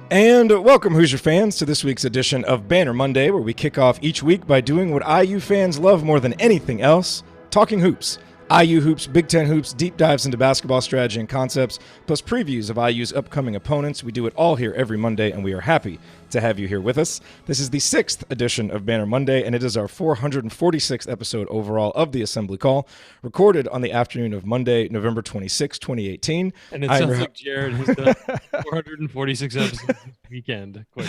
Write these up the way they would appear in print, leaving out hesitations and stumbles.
And welcome, Hoosier fans, to this week's edition of Banner Monday, where we kick off each week by doing what IU fans love more than anything else, talking hoops. IU hoops, Big Ten hoops, deep dives into basketball strategy and concepts, plus previews of IU's upcoming opponents. We do it all here every Monday, and we are happy to have you here with us. This is the 6th edition of Banner Monday, and it is our 446th episode overall of the Assembly Call, recorded on the afternoon of Monday, November 26, 2018. And it sounds like Jerod has done 446 episodes this weekend. Quick.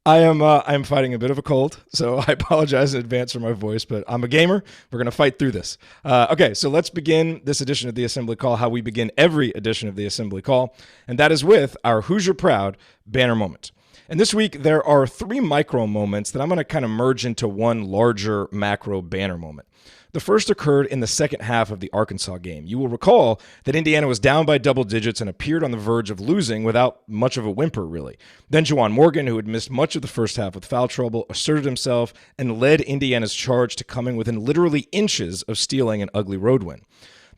I am fighting a bit of a cold, so I apologize in advance for my voice, but I'm a gamer. We're going to fight through this. Okay, so let's begin this edition of the Assembly Call, how we begin every edition of the Assembly Call, and that is with our Hoosier Proud banner moment. And this week, there are 3 micro moments that I'm going to kind of merge into one larger macro banner moment. The first occurred in the second half of the Arkansas game. You will recall that Indiana was down by double digits and appeared on the verge of losing without much of a whimper, really. Then Juwan Morgan, who had missed much of the first half with foul trouble, asserted himself and led Indiana's charge to coming within literally inches of stealing an ugly road win.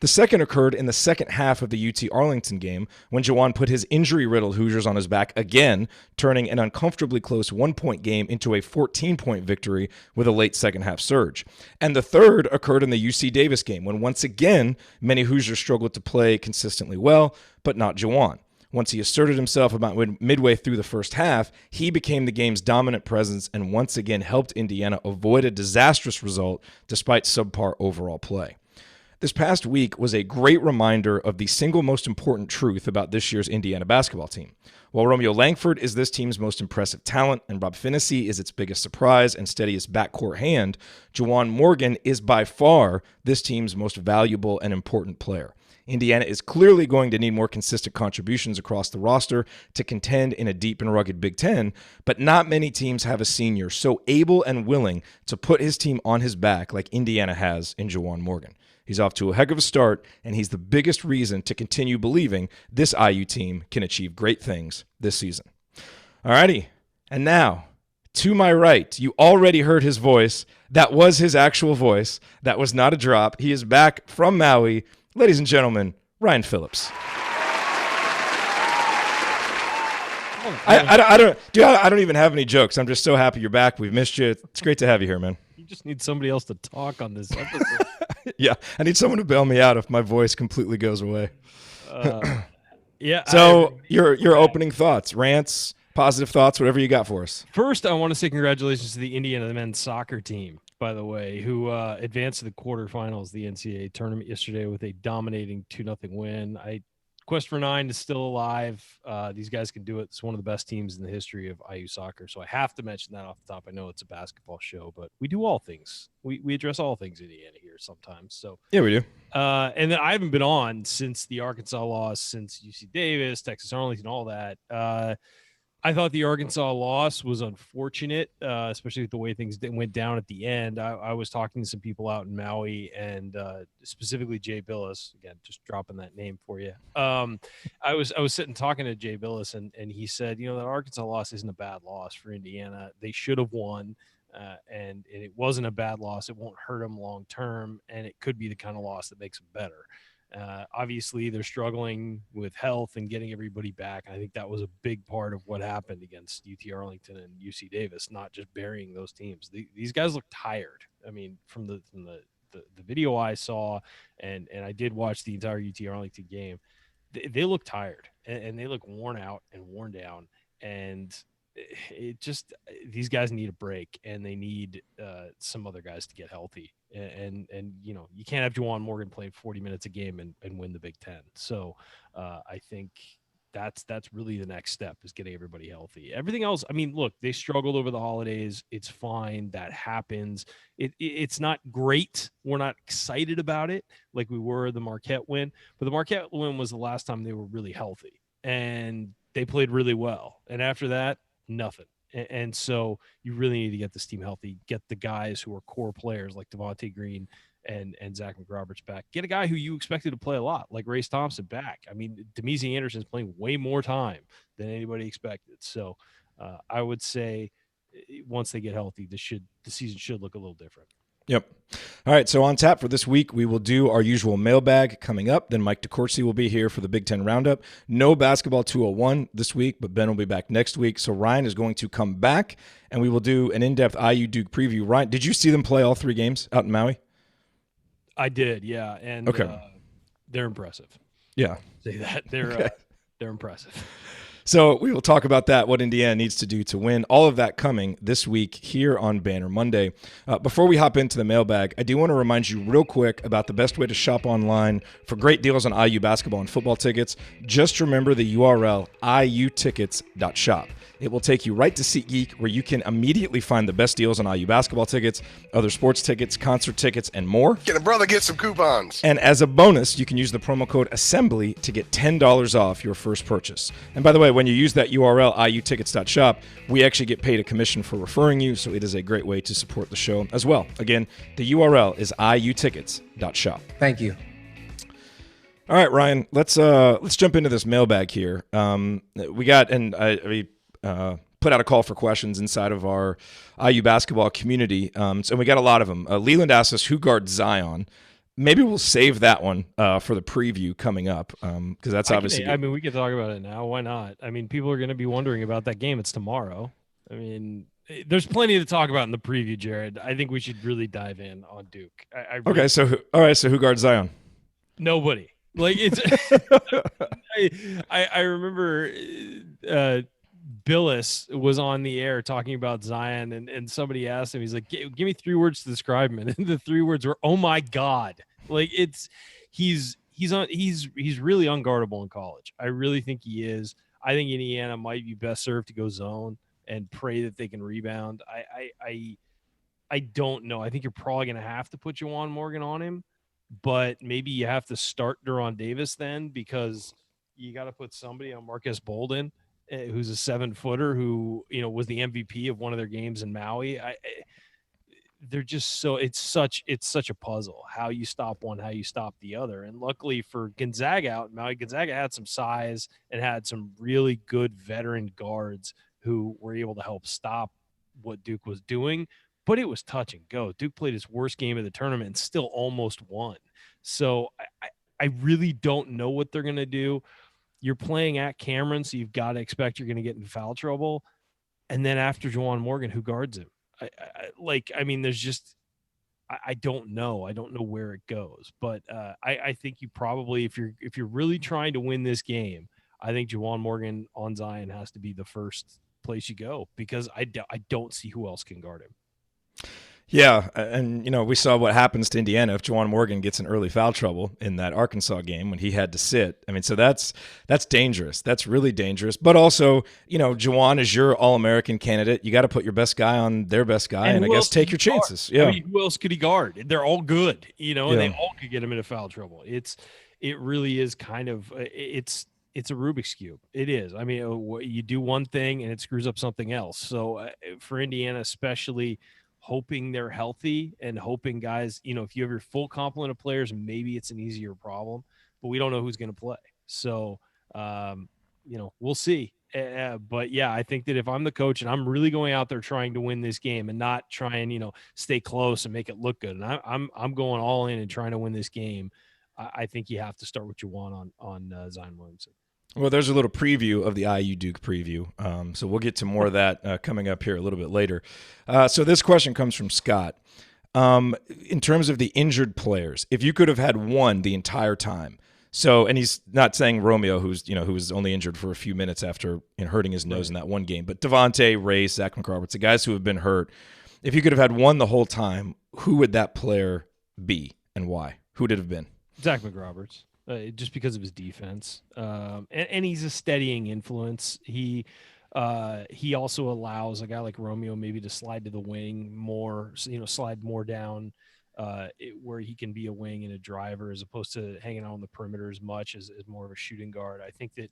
The second occurred in the second half of the UT Arlington game when Juwan put his injury-riddled Hoosiers on his back again, turning an uncomfortably close 1-point game into a 14-point victory with a late second-half surge. And the third occurred in the UC Davis game when once again many Hoosiers struggled to play consistently well, but not Juwan. Once he asserted himself about midway through the first half, he became the game's dominant presence and once again helped Indiana avoid a disastrous result despite subpar overall play. This past week was a great reminder of the single most important truth about this year's Indiana basketball team. While Romeo Langford is this team's most impressive talent and Rob Finney is its biggest surprise and steadiest backcourt hand, Juwan Morgan is by far this team's most valuable and important player. Indiana is clearly going to need more consistent contributions across the roster to contend in a deep and rugged Big Ten, but not many teams have a senior so able and willing to put his team on his back like Indiana has in Juwan Morgan. He's off to a heck of a start, and he's the biggest reason to continue believing this IU team can achieve great things this season. Alrighty, and now, to my right, you already heard his voice. That was his actual voice. That was not a drop. He is back from Maui. Ladies and gentlemen, Ryan Phillips. I don't even have any jokes. I'm just so happy you're back. We've missed you. It's great to have you here, man. You just need somebody else to talk on this episode. Yeah, I need someone to bail me out if my voice completely goes away. Yeah. So your opening thoughts, rants, positive thoughts, whatever you got for us. First, I want to say congratulations to the Indiana men's soccer team, by the way, who advanced to the quarterfinals of the NCAA tournament yesterday with a dominating 2-0 win. Quest for 9 is still alive. These guys can do it. It's one of the best teams in the history of IU soccer. So I have to mention that off the top. I know it's a basketball show, but we do all things. We address all things Indiana here sometimes. So yeah, we do. And then I haven't been on since the Arkansas loss, since UC Davis, Texas Arlington, all that. I thought the Arkansas loss was unfortunate, especially with the way things went down at the end. I was talking to some people out in Maui, and specifically Jay Billis. Again, just dropping that name for you. I was sitting talking to Jay Billis, and he said, that Arkansas loss isn't a bad loss for Indiana. They should have won, and it wasn't a bad loss. It won't hurt them long term, and it could be the kind of loss that makes them better. Obviously, they're struggling with health and getting everybody back. I think that was a big part of what happened against UT Arlington and UC Davis, not just burying those teams. These guys look tired. I mean, from the video I saw, and I did watch the entire UT Arlington game, they look tired and they look worn out and worn down. And it just, these guys need a break, and they need some other guys to get healthy. And you can't have Juwan Morgan play 40 minutes a game and win the Big Ten. So I think that's really the next step, is getting everybody healthy. Everything else, I mean, look, they struggled over the holidays. It's fine. That happens. It's not great. We're not excited about it like we were the Marquette win, but the Marquette win was the last time they were really healthy, and they played really well. And after that, nothing. And so you really need to get this team healthy, get the guys who are core players like Devontae Green and Zach McRoberts back. Get a guy who you expected to play a lot, like Race Thompson, back. I mean, Demezy Anderson's playing way more time than anybody expected. So I would say once they get healthy, the season should look a little different. Yep. All right. So on tap for this week, we will do our usual mailbag coming up. Then Mike DeCourcy will be here for the Big Ten Roundup. No basketball 201 this week, but Ben will be back next week. So Ryan is going to come back, and we will do an in-depth IU Duke preview. Ryan, did you see them play all 3 games out in Maui? I did, yeah, and Okay. they're impressive. Yeah. Say that they're impressive. So we will talk about that, what Indiana needs to do to win. All of that coming this week here on Banner Monday. Before we hop into the mailbag, I do want to remind you real quick about the best way to shop online for great deals on IU basketball and football tickets. Just remember the URL iutickets.shop. It will take you right to SeatGeek, where you can immediately find the best deals on IU basketball tickets, other sports tickets, concert tickets, and more. Get a brother, get some coupons. And as a bonus, you can use the promo code ASSEMBLY to get $10 off your first purchase. And by the way, when you use that URL, iutickets.shop, we actually get paid a commission for referring you, so it is a great way to support the show as well. Again, the URL is iutickets.shop. Thank you. All right, Ryan, let's jump into this mailbag here. We got, and I put out a call for questions inside of our IU basketball community. So we got a lot of them. Leland asked us who guards Zion. Maybe we'll save that one for the preview coming up because that's obviously. I mean, we could talk about it now. Why not? I mean, people are going to be wondering about that game. It's tomorrow. I mean, there's plenty to talk about in the preview, Jerod. I think we should really dive in on Duke. Okay, so who guards Zion? Nobody. Like it's. I remember. Billis was on the air talking about Zion, and somebody asked him, he's like, give me 3 words to describe him. And the 3 words were, oh my God. Like he's really unguardable in college. I really think he is. I think Indiana might be best served to go zone and pray that they can rebound. I don't know. I think you're probably going to have to put Juwan Morgan on him, but maybe you have to start Duron Davis then, because you got to put somebody on Marcus Bolden, who's a 7-footer who, was the MVP of one of their games in Maui. They're just so it's such a puzzle how you stop one, how you stop the other. And luckily for Gonzaga out in Maui, Gonzaga had some size and had some really good veteran guards who were able to help stop what Duke was doing. But it was touch and go. Duke played his worst game of the tournament and still almost won. So I really don't know what they're going to do. You're playing at Cameron, so you've got to expect you're going to get in foul trouble. And then after Juwan Morgan, who guards him? There's just I don't know. I don't know where it goes. But I think you probably, if you're really trying to win this game, I think Juwan Morgan on Zion has to be the first place you go, because I don't see who else can guard him. Yeah, and we saw what happens to Indiana if Juwan Morgan gets in early foul trouble in that Arkansas game when he had to sit. I mean, so that's dangerous. That's really dangerous. But also, Juwan is your All-American candidate. You got to put your best guy on their best guy, and I guess take your chances. Yeah. I mean, who else could he guard? They're all good, and they all could get him into foul trouble. It really is kind of it's a Rubik's Cube. It is. I mean, you do one thing and it screws up something else. So for Indiana, especially, hoping they're healthy and hoping guys, if you have your full complement of players, maybe it's an easier problem, but we don't know who's going to play. So, we'll see. But yeah, I think that if I'm the coach and I'm really going out there trying to win this game and not try and, stay close and make it look good, and I'm going all in and trying to win this game, I think you have to start what you want on Zion Williamson. Well, there's a little preview of the IU Duke preview, so we'll get to more of that coming up here a little bit later. So this question comes from Scott. In terms of the injured players, if you could have had one the entire time, and he's not saying Romeo, who was only injured for a few minutes after hurting his nose in that one game, but Devontae, Race, Zach McRoberts, the guys who have been hurt, if you could have had one the whole time, who would that player be and why? Who would it have been? Zach McRoberts. Just because of his defense, and he's a steadying influence. He also allows a guy like Romeo maybe to slide to the wing more, slide more down, where he can be a wing and a driver as opposed to hanging out on the perimeter as much as more of a shooting guard. I think that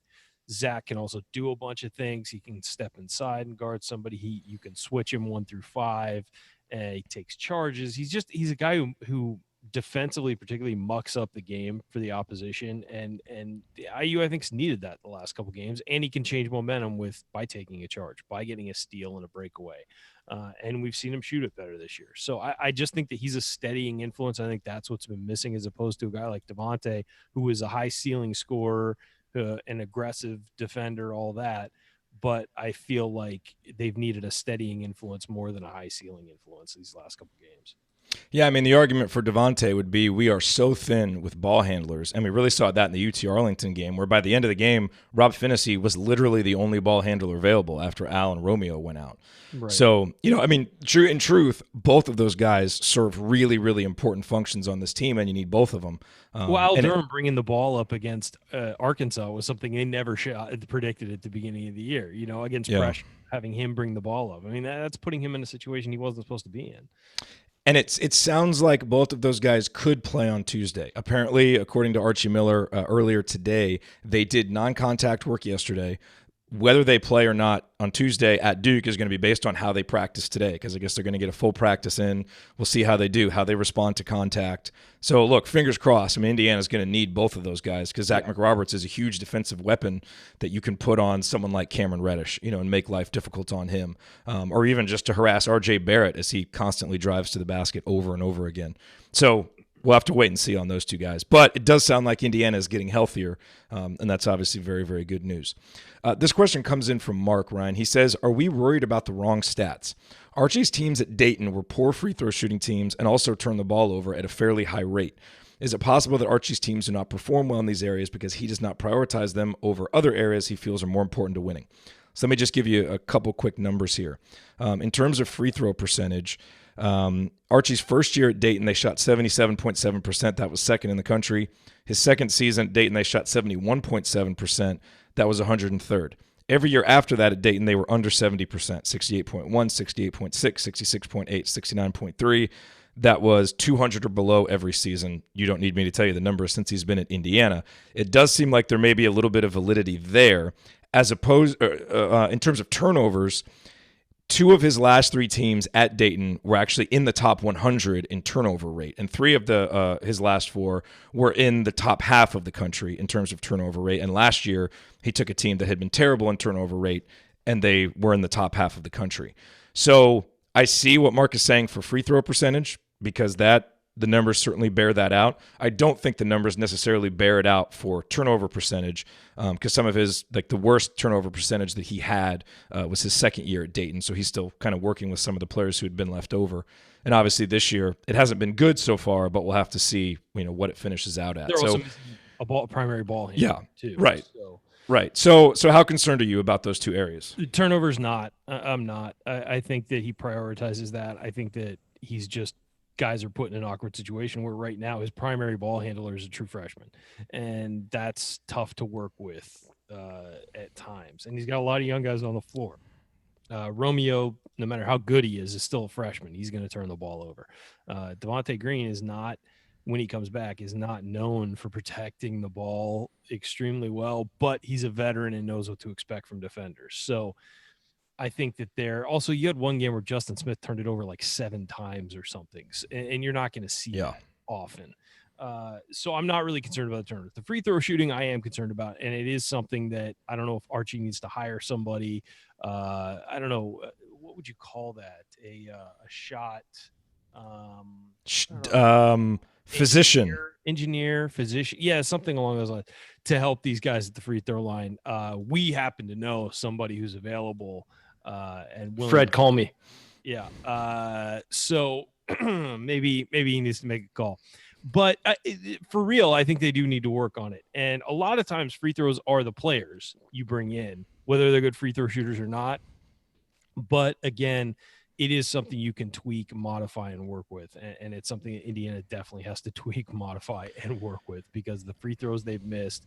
Zach can also do a bunch of things. He can step inside and guard somebody. You can switch him 1 through 5. He takes charges. He's a guy who defensively particularly mucks up the game for the opposition, and the IU I think's needed that the last couple games, and he can change momentum by taking a charge, by getting a steal and a breakaway. And we've seen him shoot it better this year. So I just think that he's a steadying influence. I think that's what's been missing, as opposed to a guy like Devontae, who is a high ceiling scorer, an aggressive defender, all that. But I feel like they've needed a steadying influence more than a high ceiling influence these last couple games. Yeah, I mean, the argument for Devontae would be we are so thin with ball handlers, and we really saw that in the UT Arlington game, where by the end of the game, Rob Finney was literally the only ball handler available after Al and Romeo went out. Right. So, I mean, in truth, both of those guys serve really, really important functions on this team, and you need both of them. Al Durham bringing the ball up against Arkansas was something they never predicted at the beginning of the year, against pressure, having him bring the ball up. I mean, that's putting him in a situation he wasn't supposed to be in. And it sounds like both of those guys could play on Tuesday. Apparently, according to Archie Miller earlier today, they did non-contact work yesterday. Whether they play or not on Tuesday at Duke is going to be based on how they practice today, because I guess they're going to get a full practice in. We'll see how they do, how they respond to contact. So, look, fingers crossed. I mean, Indiana's going to need both of those guys, because Zach McRoberts is a huge defensive weapon that you can put on someone like Cameron Reddish, and make life difficult on him, or even just to harass R.J. Barrett as he constantly drives to the basket over and over again. So we'll have to wait and see on those two guys. But it does sound like Indiana is getting healthier, and that's obviously very, very good news. This question comes in from Mark Ryan. He says, are we worried about the wrong stats? Archie's teams at Dayton were poor free throw shooting teams and also turned the ball over at a fairly high rate. Is it possible that Archie's teams do not perform well in these areas because he does not prioritize them over other areas he feels are more important to winning? So let me just give you a couple quick numbers here. In terms of free throw percentage, Archie's first year at Dayton, they shot 77.7%. That was second in the country. His second season at Dayton, they shot 71.7%. That was 103rd. Every year after that at Dayton, they were under 70%, 68.1, 68.6, 66.8, 69.3. That was 200 or below every season. You don't need me to tell you the numbers since he's been at Indiana. It does seem like there may be a little bit of validity there. As opposed, in terms of turnovers, two of his last three teams at Dayton were actually in the top 100 in turnover rate, and three of his last four were in the top half of the country in terms of turnover rate. And last year, he took a team that had been terrible in turnover rate, and they were in the top half of the country. So I see what Mark is saying for free throw percentage, because the numbers certainly bear that out. I don't think the numbers necessarily bear it out for turnover percentage, because some of his, like the worst turnover percentage that he had was his second year at Dayton, so he's still kind of working with some of the players who had been left over. And obviously this year, it hasn't been good so far, but we'll have to see what it finishes out at. They're also missing a primary ball handler too. Right. Right. So how concerned are you about those two areas? Turnovers, not. I'm not. I think that he prioritizes that. I think that he's just, guys are put in an awkward situation where right now his primary ball handler is a true freshman, and that's tough to work with at times. And he's got a lot of young guys on the floor. Romeo, no matter how good he is still a freshman. He's going to turn the ball over. Devontae Green is not, when he comes back, is not known for protecting the ball extremely well, but he's a veteran and knows what to expect from defenders. So I think that also, you had one game where Justin Smith turned it over like 7 times or something, and you're not going to see that often. So I'm not really concerned about the turnovers. The free throw shooting I am concerned about, and it is something that I don't know if Archie needs to hire somebody. I don't know, what would you call that? A shot physician. Engineer, physician. Yeah, something along those lines to help these guys at the free throw line. We happen to know somebody who's available and willing. Fred, call me. Yeah. So maybe he needs to make a call. But for real, I think they do need to work on it. And a lot of times free throws are the players you bring in, whether they're good free throw shooters or not. But again, it is something you can tweak, modify, and work with. And it's something that Indiana definitely has to tweak, modify, and work with, because the free throws they've missed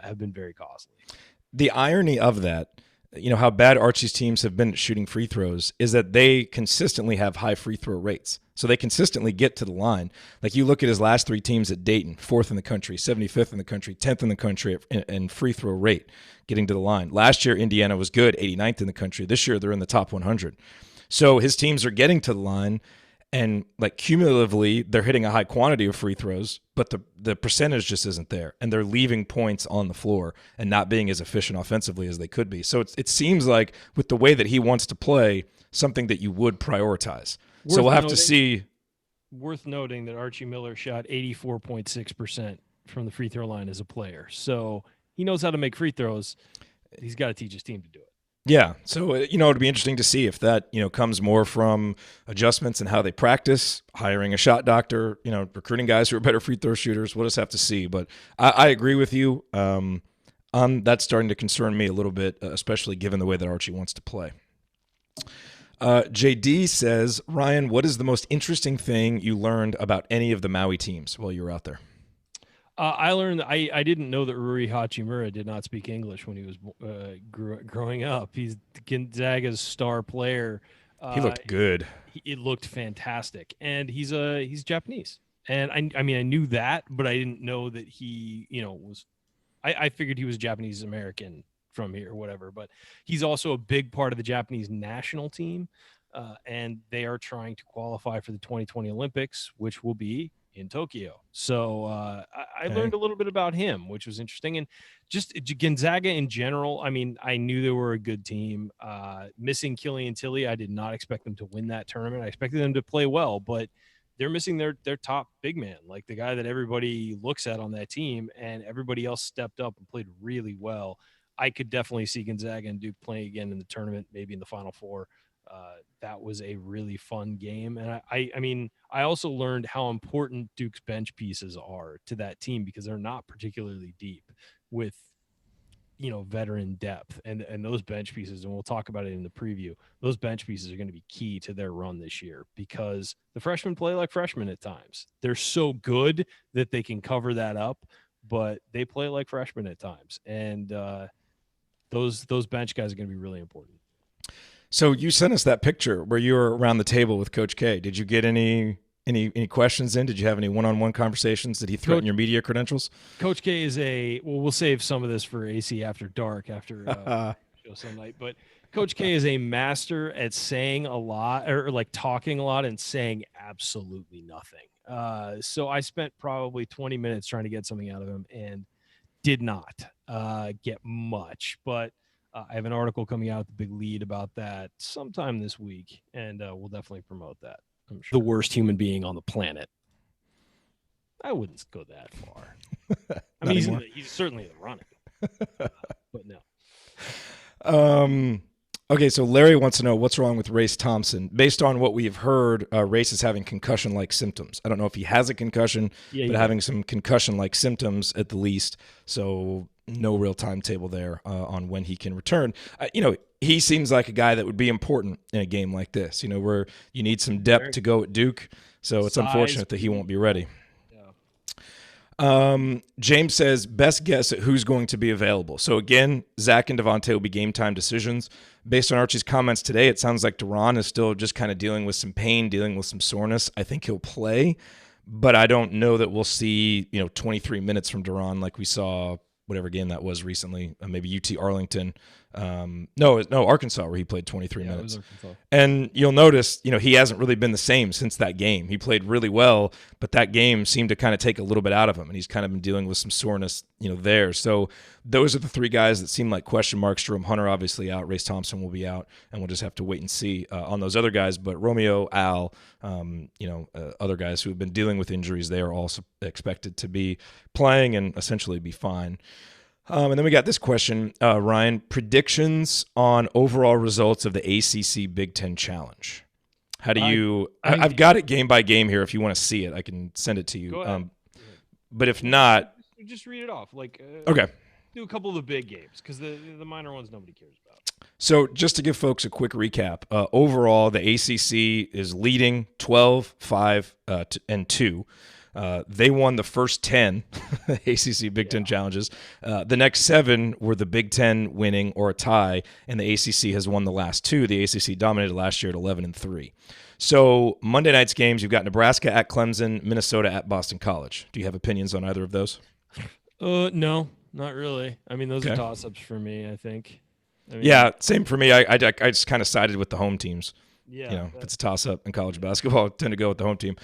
have been very costly. The irony of that, how bad Archie's teams have been at shooting free throws, is that they consistently have high free throw rates. So they consistently get to the line. Like, you look at his last three teams at Dayton, 4th in the country, 75th in the country, 10th in the country in free throw rate, getting to the line. Last year, Indiana was good, 89th in the country. This year, they're in the top 100. So his teams are getting to the line, And like cumulatively, they're hitting a high quantity of free throws, but the percentage just isn't there, and they're leaving points on the floor and not being as efficient offensively as they could be. So it seems like with the way that he wants to play, something that you would prioritize. So we'll have to see. Worth noting that Archie Miller shot 84.6% from the free throw line as a player, so he knows how to make free throws. He's got to teach his team to do it. Yeah. So, it'd be interesting to see if that, comes more from adjustments and how they practice, hiring a shot doctor, recruiting guys who are better free throw shooters. We'll just have to see. But I agree with you. That's starting to concern me a little bit, especially given the way that Archie wants to play. JD says, Ryan, what is the most interesting thing you learned about any of the Maui teams while you were out there? I learned I didn't know that Rui Hachimura did not speak English when he was growing up. He's Gonzaga's star player. He looked good. It looked fantastic, and he's Japanese. And I mean I knew that, but I didn't know that he was. I figured he was Japanese American from here or whatever. But he's also a big part of the Japanese national team, and they are trying to qualify for the 2020 Olympics, which will be in Tokyo. So I learned a little bit about him, which was interesting. And just Gonzaga in general, I mean, I knew they were a good team. Missing Killian Tilly, I did not expect them to win that tournament. I expected them to play well, but they're missing their top big man, like the guy that everybody looks at on that team, and everybody else stepped up and played really well. I could definitely see Gonzaga and Duke playing again in the tournament, maybe in the Final Four. That was a really fun game. And I mean, I also learned how important Duke's bench pieces are to that team, because they're not particularly deep with, veteran depth, and those bench pieces, and we'll talk about it in the preview. Those bench pieces are going to be key to their run this year, because the freshmen play like freshmen at times. They're so good that they can cover that up, but they play like freshmen at times. And those bench guys are going to be really important. So you sent us that picture where you were around the table with Coach K. Did you get any questions in? Did you have any one-on-one conversations? Did he threaten your media credentials? Coach K is we'll save some of this for AC After Dark after show some night. But Coach K is a master at saying a lot, or like talking a lot and saying absolutely nothing. So I spent probably 20 minutes trying to get something out of him and did not get much. But I have an article coming out, the big lead about that sometime this week, and we'll definitely promote that. I'm sure. The worst human being on the planet. I wouldn't go that far. I mean, he's certainly in the running, but no. Okay, so Larry wants to know what's wrong with Race Thompson. Based on what we've heard, Race is having concussion-like symptoms. I don't know if he has a concussion, but having some concussion-like symptoms at the least. So no real timetable there on when he can return. He seems like a guy that would be important in a game like this, where you need some depth to go at Duke. So it's unfortunate that he won't be ready. James says, best guess at who's going to be available. So again, Zach and Devontae will be game time decisions. Based on Archie's comments today, it sounds like Duran is still just kind of dealing with some pain, dealing with some soreness. I think he'll play, but I don't know that we'll see, 23 minutes from Duran like we saw whatever game that was recently, maybe UT Arlington. No, Arkansas, where he played 23 minutes. And you'll notice, he hasn't really been the same since that game. He played really well, but that game seemed to kind of take a little bit out of him, and he's kind of been dealing with some soreness, there. So those are the three guys that seem like question marks. Jerome Hunter obviously out. Race Thompson will be out, and we'll just have to wait and see on those other guys. But Romeo, Al, other guys who have been dealing with injuries, they are also expected to be playing and essentially be fine. And then we got this question, Ryan, predictions on overall results of the ACC Big Ten Challenge. How do you – I've got it game by game here. If you want to see it, I can send it to you. Go ahead. But if not – just read it off. Okay. Do a couple of the big games, because the minor ones nobody cares about. So just to give folks a quick recap, overall the ACC is leading 12-5-2. They won the first 10 ACC Big Ten challenges. The next 7 were the Big Ten winning or a tie, and the ACC has won the last 2. The ACC dominated last year at 11-3. So Monday night's games, you've got Nebraska at Clemson, Minnesota at Boston College. Do you have opinions on either of those? No, not really. I mean, those are toss-ups for me, I think. Yeah, same for me. I just kind of sided with the home teams. Yeah. If it's a toss-up in college basketball, I tend to go with the home team.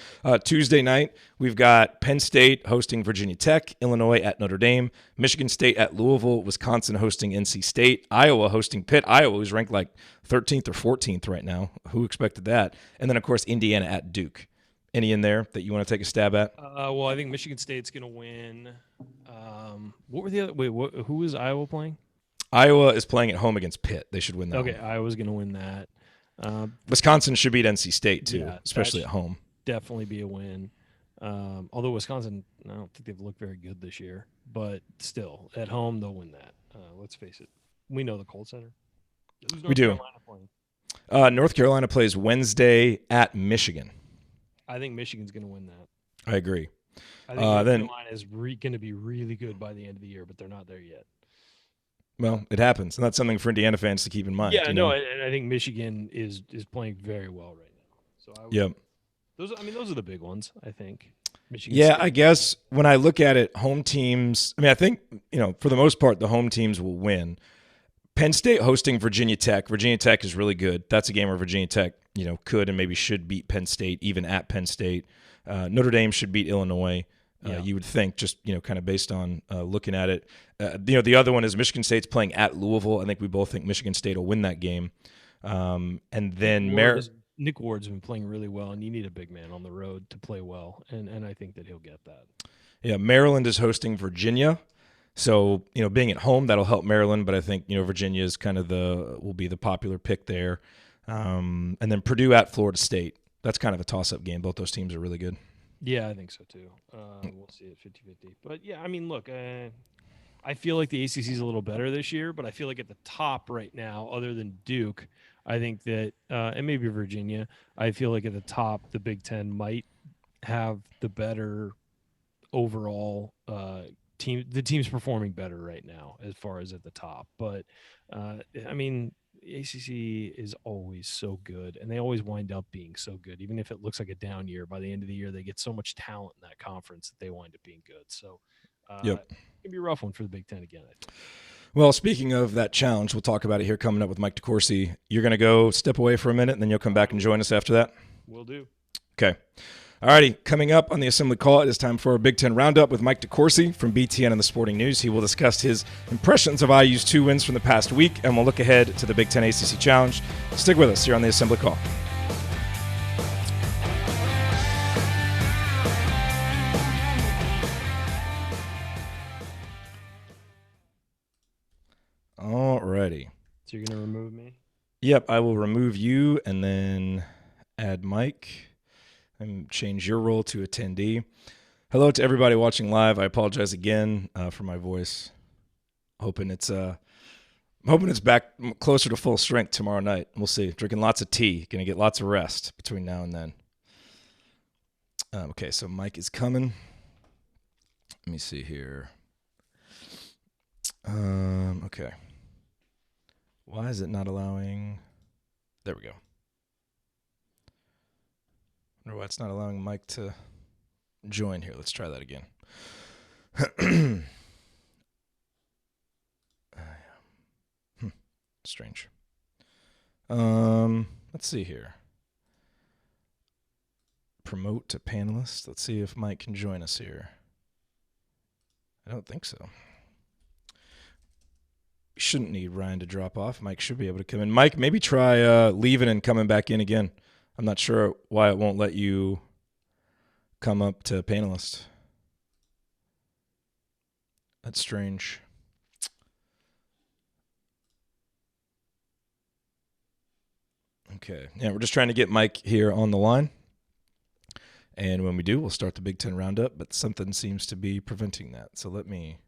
Tuesday night, we've got Penn State hosting Virginia Tech, Illinois at Notre Dame, Michigan State at Louisville, Wisconsin hosting NC State, Iowa hosting Pitt. Iowa is ranked like 13th or 14th right now. Who expected that? And then, of course, Indiana at Duke. Any in there that you want to take a stab at? Well, I think Michigan State's going to win. What were the other? Wait, who was Iowa playing? Iowa is playing at home against Pitt. They should win that. Okay, one. Iowa's going to win that. Wisconsin should beat NC State too, Yeah, especially at home. Definitely be a win. Although Wisconsin, I don't think they've looked very good this year, but still at home they'll win that. Let's face it, we know the Cold Center. We do. North Carolina plays Wednesday at Michigan. I think Michigan's going to win that. I agree. I think North Carolina is going to be really good by the end of the year, but they're not there yet. Well, it happens, and that's something for Indiana fans to keep in mind. Yeah, and I think Michigan is playing very well right now. So those are the big ones. I think. Michigan State. I guess when I look at it, home teams. I think for the most part, the home teams will win. Penn State hosting Virginia Tech. Virginia Tech is really good. That's a game where Virginia Tech, could and maybe should beat Penn State, even at Penn State. Notre Dame should beat Illinois. You would think, just kind of based on looking at it. The other one is Michigan State's playing at Louisville. I think we both think Michigan State will win that game. And then Nick Ward's been playing really well, and you need a big man on the road to play well, and I think that he'll get that. Yeah, Maryland is hosting Virginia. So, being at home, that'll help Maryland, but I think, Virginia is kind of will be the popular pick there. And then Purdue at Florida State. That's kind of a toss-up game. Both those teams are really good. Yeah, I think so too. We'll see it 50-50. But yeah, look, I feel like the ACC is a little better this year, but I feel like at the top right now, other than Duke, I think that, and maybe Virginia, I feel like at the top, the Big Ten might have the better overall team. The team's performing better right now as far as at the top. But, the ACC is always so good, and they always wind up being so good. Even if it looks like a down year, by the end of the year, they get so much talent in that conference that they wind up being good. So it can be a rough one for the Big Ten again, I think. Well, speaking of that challenge, we'll talk about it here coming up with Mike DeCourcy. You're going to go step away for a minute, and then you'll come back and join us after that? Will do. Okay. All righty, coming up on the Assembly Call, it is time for our Big Ten Roundup with Mike DeCourcy from BTN and the Sporting News. He will discuss his impressions of IU's 2 wins from the past week, and we'll look ahead to the Big Ten ACC Challenge. Stick with us here on the Assembly Call. All righty. So you're going to remove me? Yep, I will remove you and then add Mike. And change your role to attendee. Hello to everybody watching live. I apologize again for my voice. Hoping it's back closer to full strength tomorrow night. We'll see. Drinking lots of tea. Going to get lots of rest between now and then. Okay, so Mike is coming. Let me see here. Okay. Why is it not allowing? There we go. I wonder why it's not allowing Mike to join here. Let's try that again. Strange. Let's see here. Promote to panelist. Let's see if Mike can join us here. I don't think so. We shouldn't need Ryan to drop off. Mike should be able to come in. Mike, maybe try leaving and coming back in again. I'm not sure why it won't let you come up to panelist. That's strange. Okay. Yeah, we're just trying to get Mike here on the line. And when we do, we'll start the Big Ten Roundup, but something seems to be preventing that. So let me...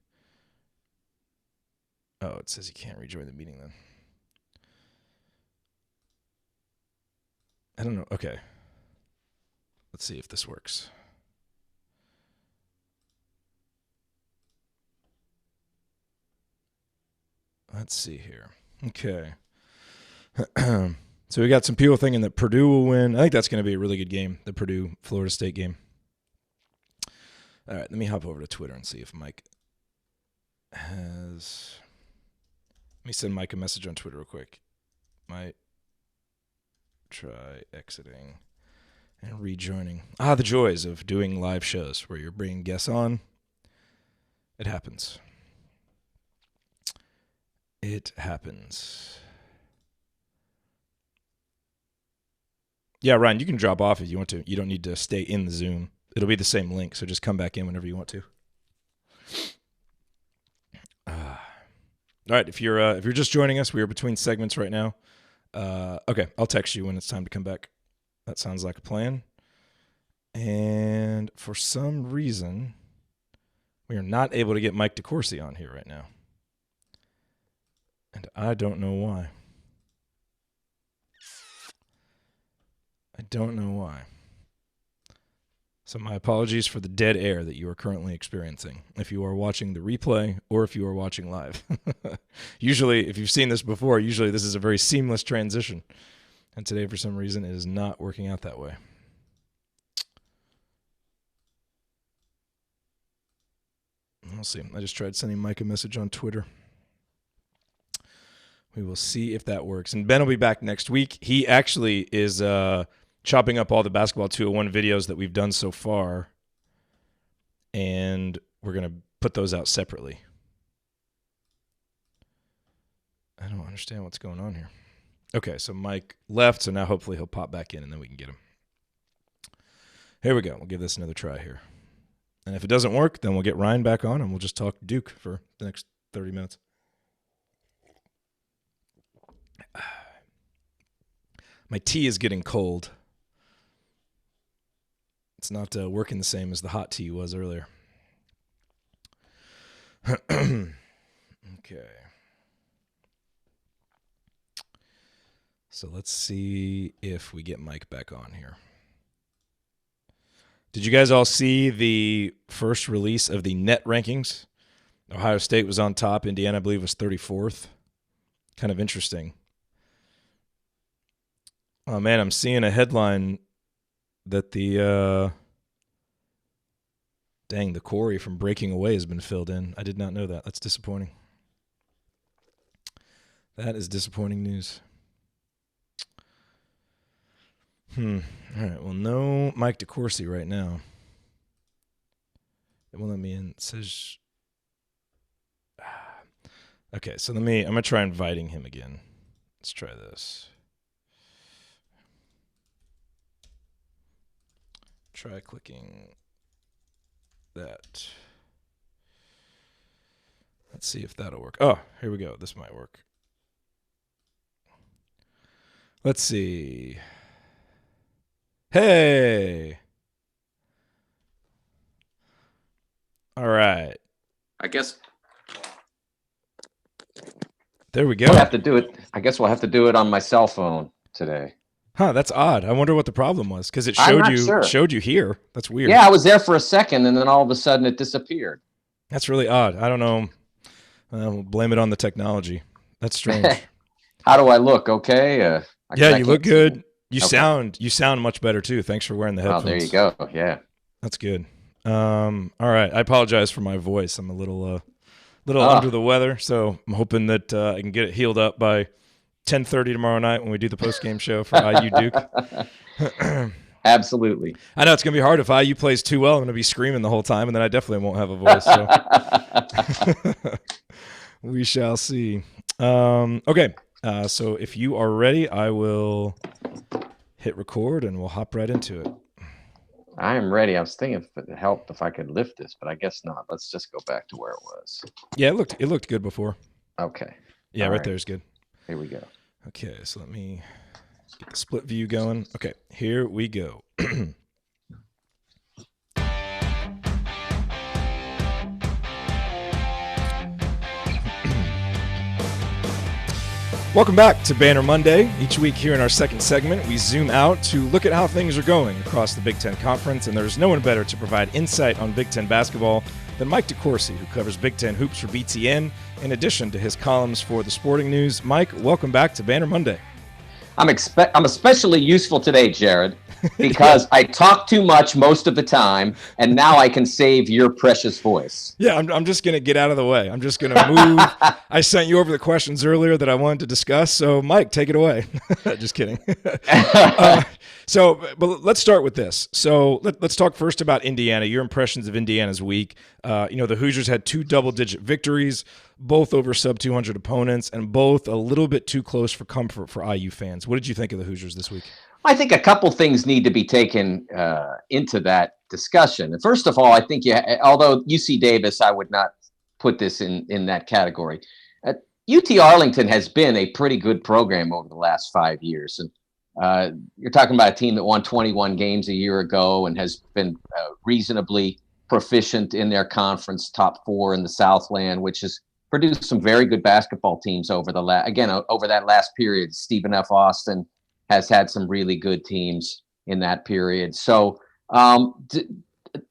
Oh, it says you can't rejoin the meeting then. I don't know. Okay. Let's see if this works. Let's see here. Okay. So we got some people thinking that Purdue will win. I think that's going to be a really good game, the Purdue-Florida State game. All right, let me hop over to Twitter and see if Mike has... Let me send Mike a message on Twitter real quick. Try exiting and rejoining. Ah, the joys of doing live shows where you're bringing guests on. It happens. It happens. Yeah, Ryan, you can drop off if you want to. You don't need to stay in the Zoom. It'll be the same link, so just come back in whenever you want to. All right, if you're just joining us, we are between segments right now. Okay, I'll text you when it's time to come back. That sounds like a plan. And for some reason, we are not able to get Mike DeCourcy on here right now. And I don't know why. I don't know why. So my apologies for the dead air that you are currently experiencing, if you are watching the replay or if you are watching live. Usually, if you've seen this before, usually this is a very seamless transition. And today, for some reason, it is not working out that way. We'll see. I just tried sending Mike a message on Twitter. We will see if that works. And Ben will be back next week. He actually is chopping up all the Basketball 201 videos that we've done so far, and we're going to put those out separately. I don't understand what's going on here. Okay, so Mike left, so now hopefully he'll pop back in, and then we can get him. Here we go. We'll give this another try here. And if it doesn't work, then we'll get Ryan back on, and we'll just talk Duke for the next 30 minutes. My tea is getting cold. It's not working the same as the hot tea was earlier. Okay. So let's see if we get Mike back on here. Did you guys all see the first release of the net rankings? Ohio State was on top. Indiana, I believe, was 34th. Kind of interesting. Oh, man, I'm seeing a headline that the Corey from Breaking Away has been filled in. I did not know that. That's disappointing. That is disappointing news. All right, well, no Mike DeCourcy right now. It won't let me in. It says... Okay, so I'm going to try inviting him again. Let's try this. Try clicking that. Let's see if that'll work. Oh, here we go. This might work. Let's see. Hey. All right. I guess there we go. we'll have to do it. I guess we'll have to do it on my cell phone today. Huh, that's odd. I wonder what the problem was, because it showed you here. That's weird. Yeah, I was there for a second, and then all of a sudden it disappeared. That's really odd. I don't know. We'll blame it on the technology. That's strange. How do I look? Okay. Yeah, you look good. You sound much better too. Thanks for wearing the headphones. Oh, there you go. Yeah, that's good. All right. I apologize for my voice. I'm a little under the weather, so I'm hoping that I can get it healed up by 10:30 tomorrow night when we do the post-game show for IU Duke. Absolutely. I know it's going to be hard if IU plays too well. I'm going to be screaming the whole time, and then I definitely won't have a voice. So. We shall see. Okay, so if you are ready, I will hit record, and we'll hop right into it. I am ready. I was thinking if it helped if I could lift this, but I guess not. Let's just go back to where it was. Yeah, it looked good before. Okay. Yeah, right there is good. Here we go. Okay, so let me get the split view going. Okay, here we go. Welcome back to Banner Monday. Each week here in our second segment, we zoom out to look at how things are going across the Big Ten Conference, and there's no one better to provide insight on Big Ten basketball than Mike DeCourcy, who covers Big Ten hoops for BTN, in addition to his columns for the Sporting News. Mike, welcome back to Banner Monday. I'm especially useful today, Jerod. because I talk too much most of the time, and now I can save your precious voice. Yeah, I'm just going to get out of the way. I'm just going to move. I sent you over the questions earlier that I wanted to discuss. So, Mike, take it away. Just kidding. But let's start with this. So let's talk first about Indiana. Your impressions of Indiana's week. The Hoosiers had 2 double-digit victories, both over sub-200 opponents, and both a little bit too close for comfort for IU fans. What did you think of the Hoosiers this week? I think a couple things need to be taken into that discussion. And first of all, I think although UC Davis, I would not put this in that category. UT Arlington has been a pretty good program over the last 5 years. And you're talking about a team that won 21 games a year ago and has been reasonably proficient in their conference, top 4 in the Southland, which has produced some very good basketball teams over over that last period. Stephen F. Austin has had some really good teams in that period. So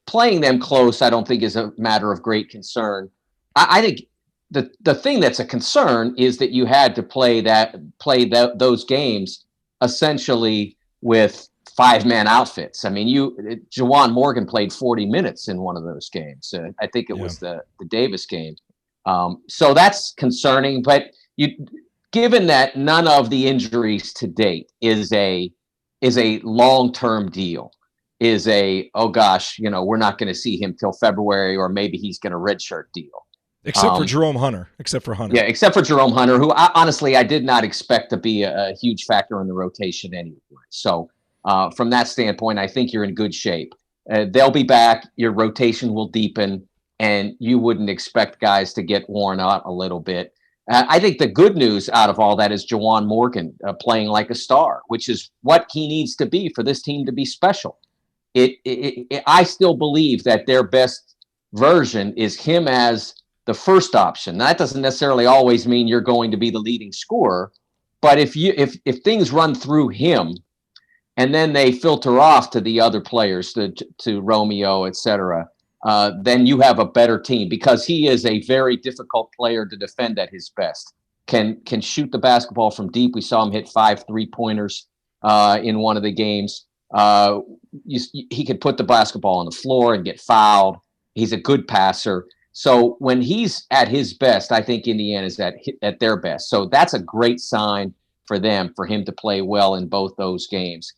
playing them close, I don't think is a matter of great concern. I think the thing that's a concern is that you had to play those games essentially with 5-man outfits. I mean, Juwan Morgan played 40 minutes in one of those games. I think it was the Davis game. So that's concerning, but given that none of the injuries to date is a long-term deal, oh gosh, we're not going to see him till February, or maybe he's going to redshirt deal. Except for Jerome Hunter. Yeah, except for Jerome Hunter, who I did not expect to be a huge factor in the rotation anyway. So from that standpoint, I think you're in good shape. They'll be back. Your rotation will deepen, and you wouldn't expect guys to get worn out a little bit. I think the good news out of all that is Juwan Morgan playing like a star, which is what he needs to be for this team to be special. I still believe that their best version is him as the first option. That doesn't necessarily always mean you're going to be the leading scorer, but if things run through him and then they filter off to the other players, to Romeo, etc., then you have a better team, because he is a very difficult player to defend at his best. Can shoot the basketball from deep. We saw him hit 5 3-pointers in one of the games. He could put the basketball on the floor and get fouled. He's a good passer. So when he's at his best, I think Indiana's at their best. So that's a great sign for them, for him to play well in both those games.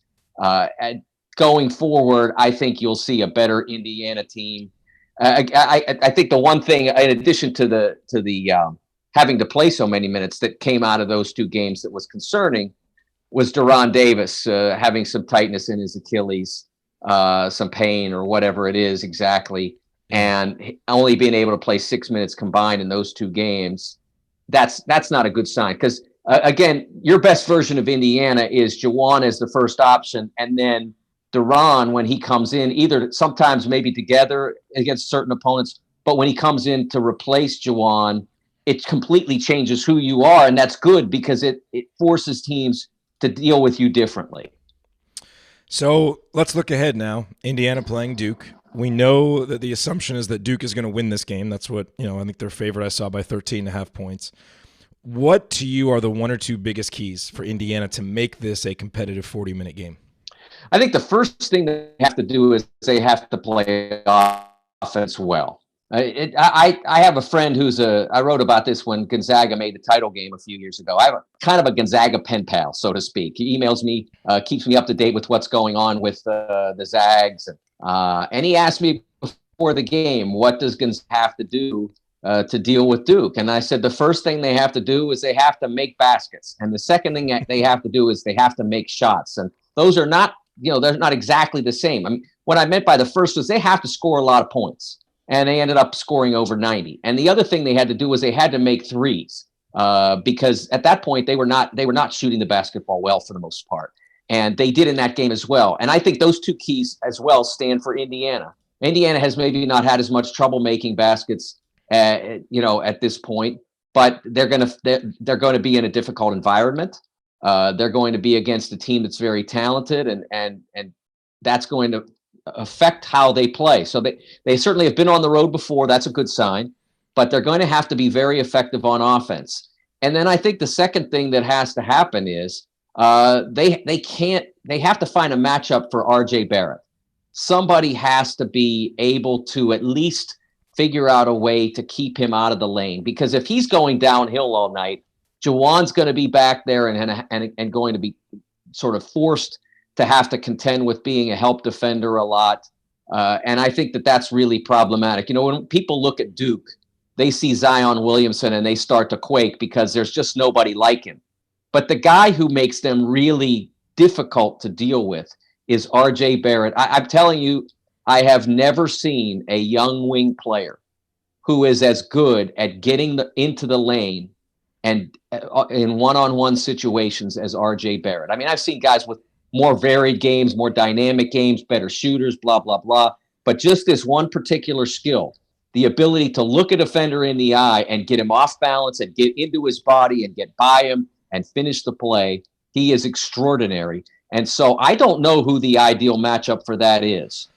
Going forward, I think you'll see a better Indiana team. I think the one thing, in addition to the having to play so many minutes, that came out of those 2 games that was concerning, was Deron Davis having some tightness in his Achilles, some pain or whatever it is exactly, and only being able to play 6 minutes combined in those 2 games. That's not a good sign, because again, your best version of Indiana is Juwan as the first option, and then Deron, when he comes in, either sometimes maybe together against certain opponents, but when he comes in to replace Juwan, it completely changes who you are, and that's good, because it forces teams to deal with you differently. So let's look ahead now. Indiana playing Duke. We know that the assumption is that Duke is going to win this game. That's what, I think their favorite I saw by 13.5 points. What to you are the 1 or 2 biggest keys for Indiana to make this a competitive 40-minute game? I think the first thing they have to do is they have to play offense well. I have a friend I wrote about this when Gonzaga made the title game a few years ago. I have kind of a Gonzaga pen pal, so to speak. He emails me, keeps me up to date with what's going on with the Zags. And he asked me before the game, what does Gonzaga have to do to deal with Duke? And I said, the first thing they have to do is they have to make baskets. And the second thing they have to do is they have to make shots. And those are not, they're not exactly the same. I mean, what I meant by the first was they have to score a lot of points. And they ended up scoring over 90. And the other thing they had to do was they had to make threes, because at that point they were not shooting the basketball well for the most part. And they did in that game as well. And I think those 2 keys as well stand for Indiana. Indiana has maybe not had as much trouble making baskets, at this point, but they're going to be in a difficult environment. They're going to be against a team that's very talented, and that's going to affect how they play. So they certainly have been on the road before. That's a good sign, but they're going to have to be very effective on offense. And then I think the second thing that has to happen is they can't they have to find a matchup for RJ Barrett. Somebody has to be able to at least figure out a way to keep him out of the lane, because if he's going downhill all night, Jawan's going to be back there and going to be sort of forced to have to contend with being a help defender a lot. And I think that that's really problematic. You know, when people look at Duke, they see Zion Williamson and they start to quake because there's just nobody like him. But the guy who makes them really difficult to deal with is RJ Barrett. I'm telling you, I have never seen a young wing player who is as good at getting into the lane and in one-on-one situations as RJ Barrett. I mean, I've seen guys with more varied games, more dynamic games, better shooters, blah, blah, blah. But just this one particular skill, the ability to look a defender in the eye and get him off balance and get into his body and get by him and finish the play, he is extraordinary. And so I don't know who the ideal matchup for that is.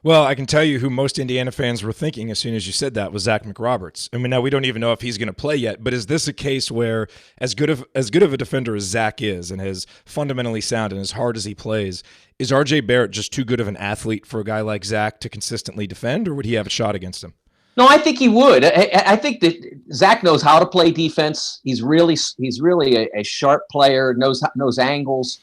Well, I can tell you who most Indiana fans were thinking as soon as you said that was Zach McRoberts. I mean, now we don't even know if he's going to play yet, but is this a case where as good of a defender as Zach is and as fundamentally sound and as hard as he plays, is RJ Barrett just too good of an athlete for a guy like Zach to consistently defend, or would he have a shot against him? No, I think he would. I think that Zach knows how to play defense. He's really a sharp player, knows angles.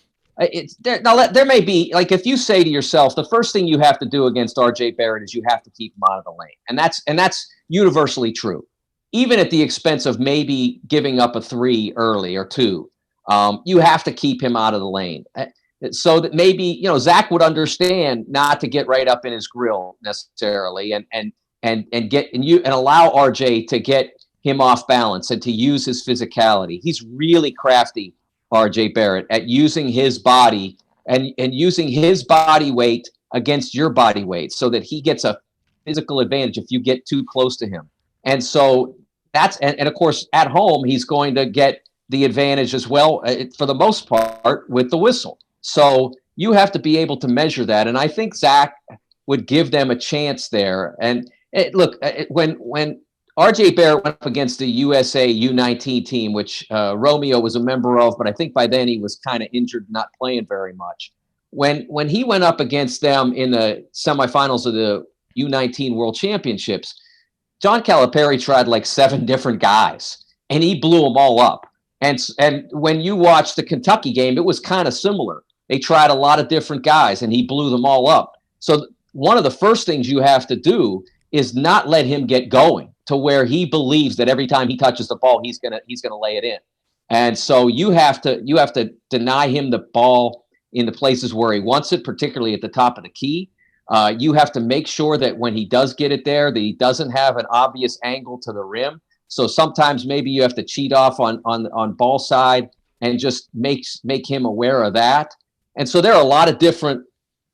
There may be, like, if you say to yourself, the first thing you have to do against RJ Barrett is you have to keep him out of the lane. And that's universally true, even at the expense of maybe giving up a 3 early or 2. You have to keep him out of the lane so that maybe, you know, Zach would understand not to get right up in his grill necessarily and allow RJ to get him off balance and to use his physicality. He's really crafty, RJ Barrett, at using his body and using his body weight against your body weight so that he gets a physical advantage if you get too close to him. And so and of course at home, he's going to get the advantage as well for the most part with the whistle. So you have to be able to measure that. And I think Zach would give them a chance there. And when RJ Barrett went up against the USA U19 team, which Romeo was a member of, but I think by then he was kind of injured, not playing very much. When he went up against them in the semifinals of the U19 World Championships, John Calipari tried like 7 different guys, and he blew them all up. And when you watch the Kentucky game, it was kind of similar. They tried a lot of different guys, and he blew them all up. So one of the first things you have to do is not let him get going to where he believes that every time he touches the ball, he's gonna lay it in. And so you have to deny him the ball in the places where he wants it, particularly at the top of the key. You have to make sure that when he does get it there, that he doesn't have an obvious angle to the rim. So sometimes maybe you have to cheat off on ball side and just make him aware of that. And so there are a lot of different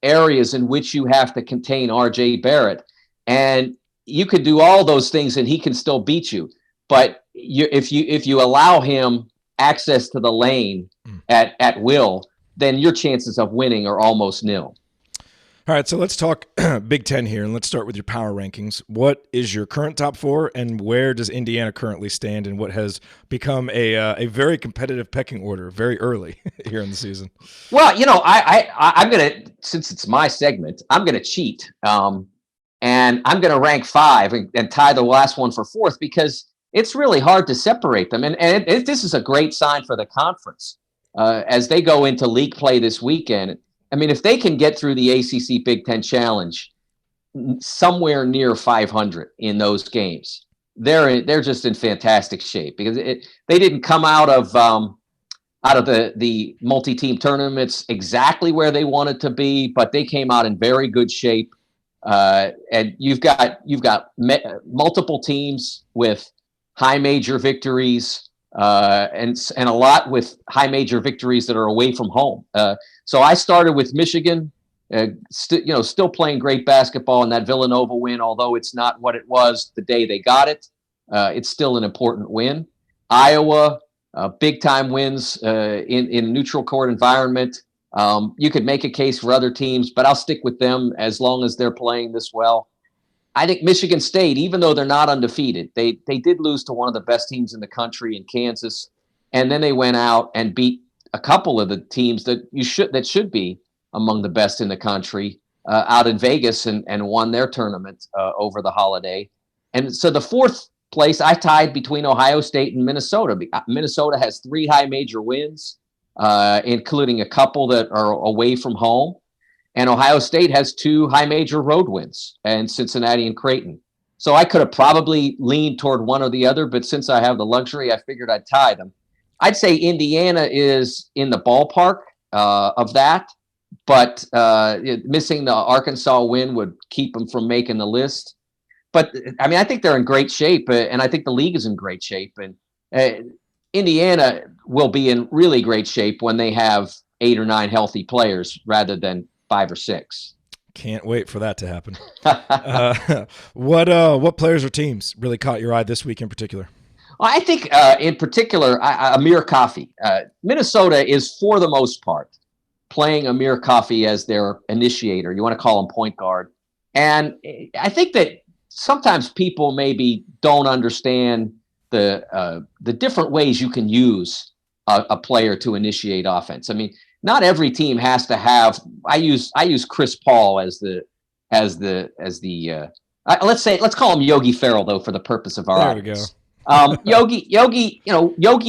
areas in which you have to contain RJ Barrett. And you could do all those things and he can still beat you. But if you allow him access to the lane at will, then your chances of winning are almost nil. All right, so let's talk Big Ten here, and let's start with your power rankings. What is your current top 4, and where does Indiana currently stand in what has become a very competitive pecking order very early here in the season? Well, you know, I'm going to, since it's my segment, I'm going to cheat, and I'm going to rank 5 and tie the last one for 4th because it's really hard to separate them. And this is a great sign for the conference as they go into league play this weekend. I mean, if they can get through the ACC Big Ten Challenge somewhere near 500 in those games, they're just in fantastic shape because they didn't come out of the multi-team tournaments exactly where they wanted to be, but they came out in very good shape. And you've got multiple teams with high major victories. And a lot with high major victories that are away from home. So I started with Michigan, still playing great basketball in that Villanova win, although it's not what it was the day they got it. It's still an important win. Iowa, big time wins in a neutral court environment. You could make a case for other teams, but I'll stick with them as long as they're playing this well. I think Michigan State, even though they're not undefeated, they did lose to one of the best teams in the country in Kansas, and then they went out and beat a couple of the teams that should be among the best in the country out in Vegas and won their tournament over the holiday. And so the fourth place I tied between Ohio State and Minnesota. Minnesota has 3 high major wins, including a couple that are away from home. And Ohio State has 2 high major road wins, and Cincinnati and Creighton. So I could have probably leaned toward one or the other, but since I have the luxury, I figured I'd tie them. I'd say Indiana is in the ballpark of that, but missing the Arkansas win would keep them from making the list. But I mean, I think they're in great shape, and I think the league is in great shape. And Indiana will be in really great shape when they have 8 or 9 healthy players rather than 5 or 6. Can't wait for that to happen. What players or teams really caught your eye this week in particular? I think in particular, Amir Coffey. Minnesota is, for the most part, playing Amir Coffey as their initiator. You want to call him point guard. And I think that sometimes people maybe don't understand the different ways you can use a player to initiate offense. I mean, not every team has to have. I use Chris Paul as let's call him Yogi Ferrell though for the purpose of our audience. Yogi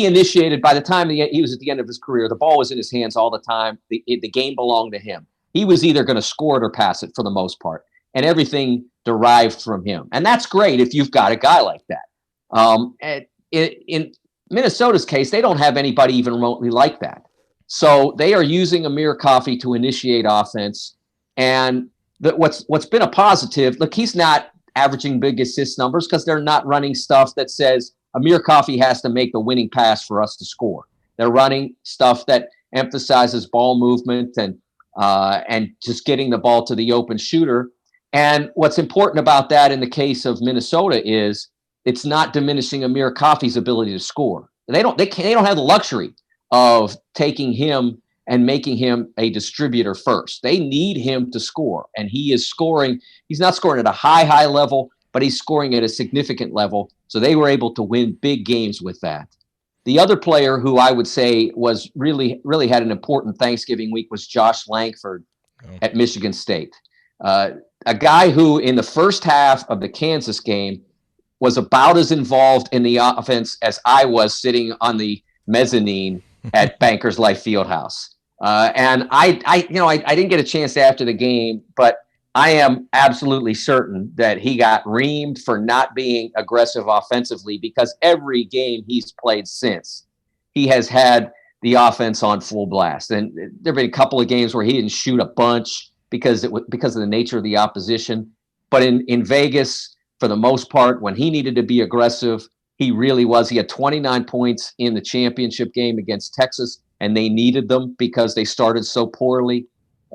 initiated by the time he was at the end of his career. The ball was in his hands all the time. The game belonged to him. He was either going to score it or pass it for the most part, and everything derived from him. And that's great if you've got a guy like that. In Minnesota's case, they don't have anybody even remotely like that. So they are using Amir Coffey to initiate offense. And what's been a positive, look, he's not averaging big assist numbers because they're not running stuff that says Amir Coffey has to make the winning pass for us to score. They're running stuff that emphasizes ball movement and just getting the ball to the open shooter. And what's important about that in the case of Minnesota is it's not diminishing Amir Coffey's ability to score. They don't have the luxury of taking him and making him a distributor first. They need him to score, and he is scoring. He's not scoring at a high level, but he's scoring at a significant level. So they were able to win big games with that. The other player who I would say was really had an important Thanksgiving week was Josh Langford at Michigan State. A guy who in the first half of the Kansas game was about as involved in the offense as I was sitting on the mezzanine at Bankers Life Fieldhouse. And I didn't get a chance after the game, but I am absolutely certain that he got reamed for not being aggressive offensively because every game he's played since, he has had the offense on full blast. And there have been a couple of games where he didn't shoot a bunch because of the nature of the opposition. But in Vegas, for the most part, when he needed to be aggressive, he really was. He had 29 points in the championship game against Texas, and they needed them because they started so poorly.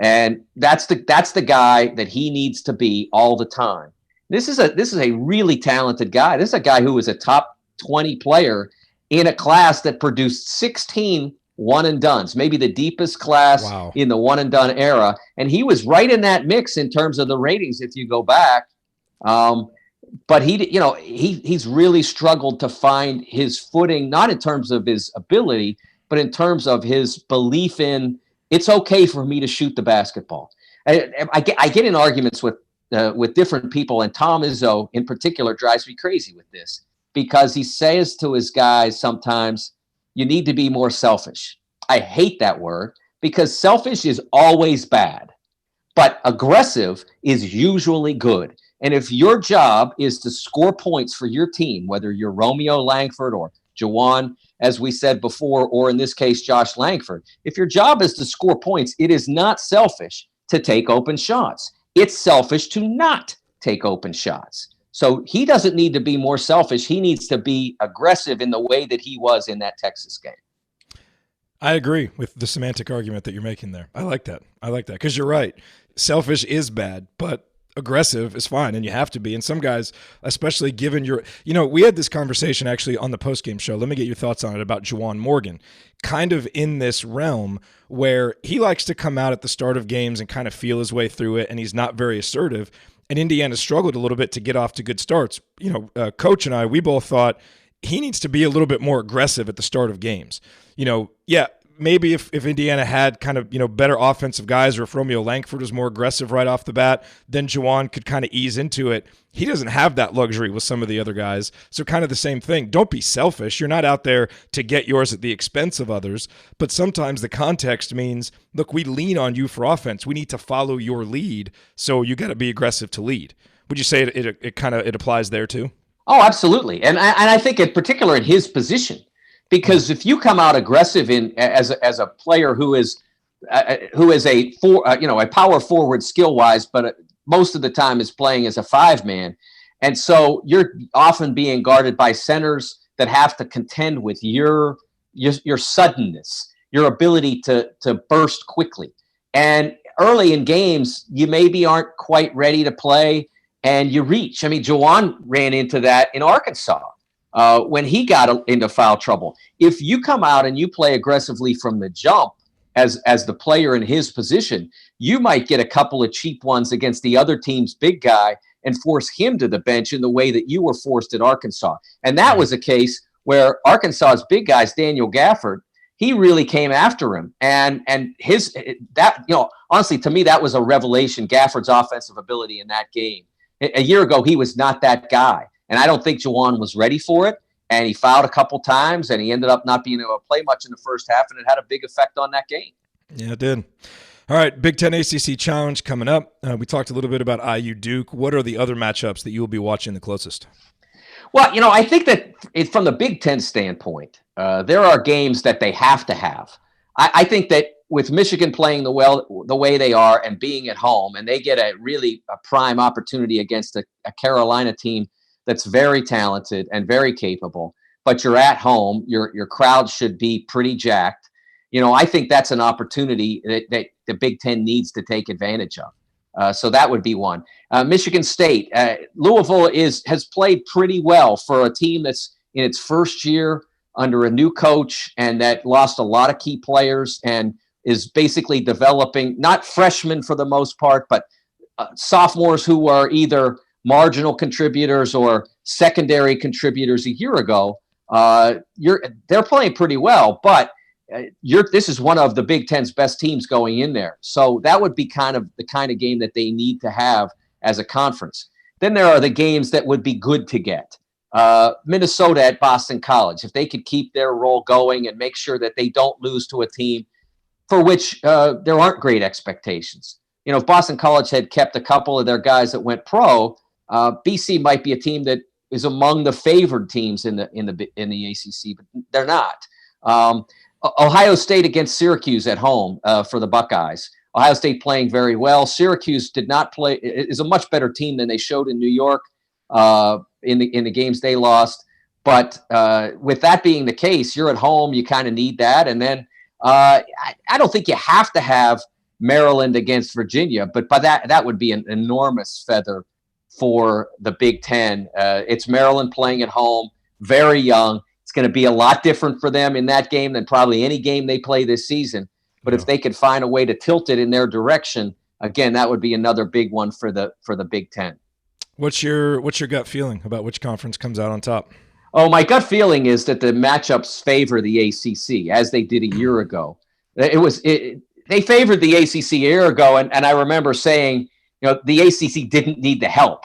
And that's the guy that he needs to be all the time. This is a really talented guy. This is a guy who was a top 20 player in a class that produced 16 one-and-dones, maybe the deepest class in the one-and-done era. And he was right in that mix in terms of the ratings if you go back. But he's really struggled to find his footing, not in terms of his ability, but in terms of his belief in it's okay for me to shoot the basketball. I get in arguments with different people, and Tom Izzo in particular drives me crazy with this because he says to his guys sometimes, you need to be more selfish. I hate that word because selfish is always bad, but aggressive is usually good. And if your job is to score points for your team, whether you're Romeo Langford or Jawan, as we said before, or in this case, Josh Langford, if your job is to score points, it is not selfish to take open shots. It's selfish to not take open shots. So he doesn't need to be more selfish. He needs to be aggressive in the way that he was in that Texas game. I agree with the semantic argument that you're making there. I like that because you're right. Selfish is bad, but aggressive is fine, and you have to be. And some guys, especially given we had this conversation actually on the postgame show. Let me get your thoughts on it about Juwan Morgan, kind of in this realm where he likes to come out at the start of games and kind of feel his way through it, and he's not very assertive. And Indiana struggled a little bit to get off to good starts. Coach and I, we both thought he needs to be a little bit more aggressive at the start of games. maybe if Indiana had kind of, better offensive guys, or if Romeo Langford was more aggressive right off the bat, then Juwan could kind of ease into it. He doesn't have that luxury with some of the other guys. So kind of the same thing. Don't be selfish. You're not out there to get yours at the expense of others. But sometimes the context means, look, we lean on you for offense. We need to follow your lead. So you got to be aggressive to lead. Would you say it applies there too? Oh, absolutely. And I think in particular in his position, because if you come out aggressive as a player who is a power forward skill wise, but most of the time is playing as a 5-man. And so you're often being guarded by centers that have to contend with your suddenness, your ability to burst quickly. And early in games, you maybe aren't quite ready to play and you reach. I mean, Juwan ran into that in Arkansas when he got into foul trouble. If you come out and you play aggressively from the jump as the player in his position, you might get a couple of cheap ones against the other team's big guy and force him to the bench in the way that you were forced at Arkansas. And that was a case where Arkansas's big guys, Daniel Gafford, he really came after him. And honestly, to me, that was a revelation, Gafford's offensive ability in that game. A year ago, he was not that guy. And I don't think Juwan was ready for it. And he fouled a couple times, and he ended up not being able to play much in the first half, and it had a big effect on that game. Yeah, it did. All right, Big Ten ACC Challenge coming up. We talked a little bit about IU Duke. What are the other matchups that you will be watching the closest? Well, I think that from the Big Ten standpoint, there are games that they have to have. I think that with Michigan playing the way they are and being at home, and they get a prime opportunity against a Carolina team that's very talented and very capable, but you're at home, your crowd should be pretty jacked. I think that's an opportunity that the Big Ten needs to take advantage of. So that would be one. Michigan State, Louisville has played pretty well for a team that's in its first year under a new coach and that lost a lot of key players and is basically developing, not freshmen for the most part, but sophomores who are either marginal contributors or secondary contributors a year ago. They're playing pretty well, but this is one of the Big Ten's best teams going in there. So that would be the kind of game that they need to have as a conference. Then there are the games that would be good to get. Minnesota at Boston College, if they could keep their roll going and make sure that they don't lose to a team for which there aren't great expectations. If Boston College had kept a couple of their guys that went pro, BC might be a team that is among the favored teams in the ACC, but they're not. Ohio State against Syracuse at home for the Buckeyes. Ohio State playing very well. Syracuse did not play. Is a much better team than they showed in New York in the games they lost. But with that being the case, you're at home. You kind of need that. And then I don't think you have to have Maryland against Virginia, but by that would be an enormous feather for the Big Ten. It's Maryland playing at home, very young. It's going to be a lot different for them in that game than probably any game they play this season. But if they could find a way to tilt it in their direction, again, that would be another big one for the Big Ten. What's your gut feeling about which conference comes out on top? Oh, my gut feeling is that the matchups favor the ACC, as they did a year ago. They favored the ACC a year ago, and I remember saying, the ACC didn't need the help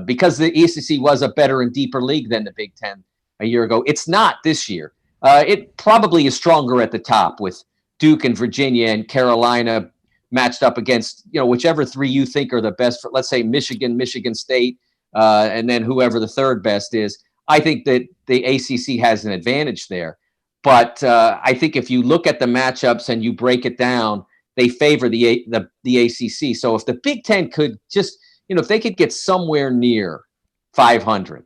because the ACC was a better and deeper league than the Big Ten a year ago. It's not this year. It probably is stronger at the top with Duke and Virginia and Carolina matched up against, whichever three you think are the best for, let's say, Michigan State, and then whoever the third best is. I think that the ACC has an advantage there. But I think if you look at the matchups and you break it down, they favor the ACC. So if the Big Ten could just, if they could get somewhere near 500,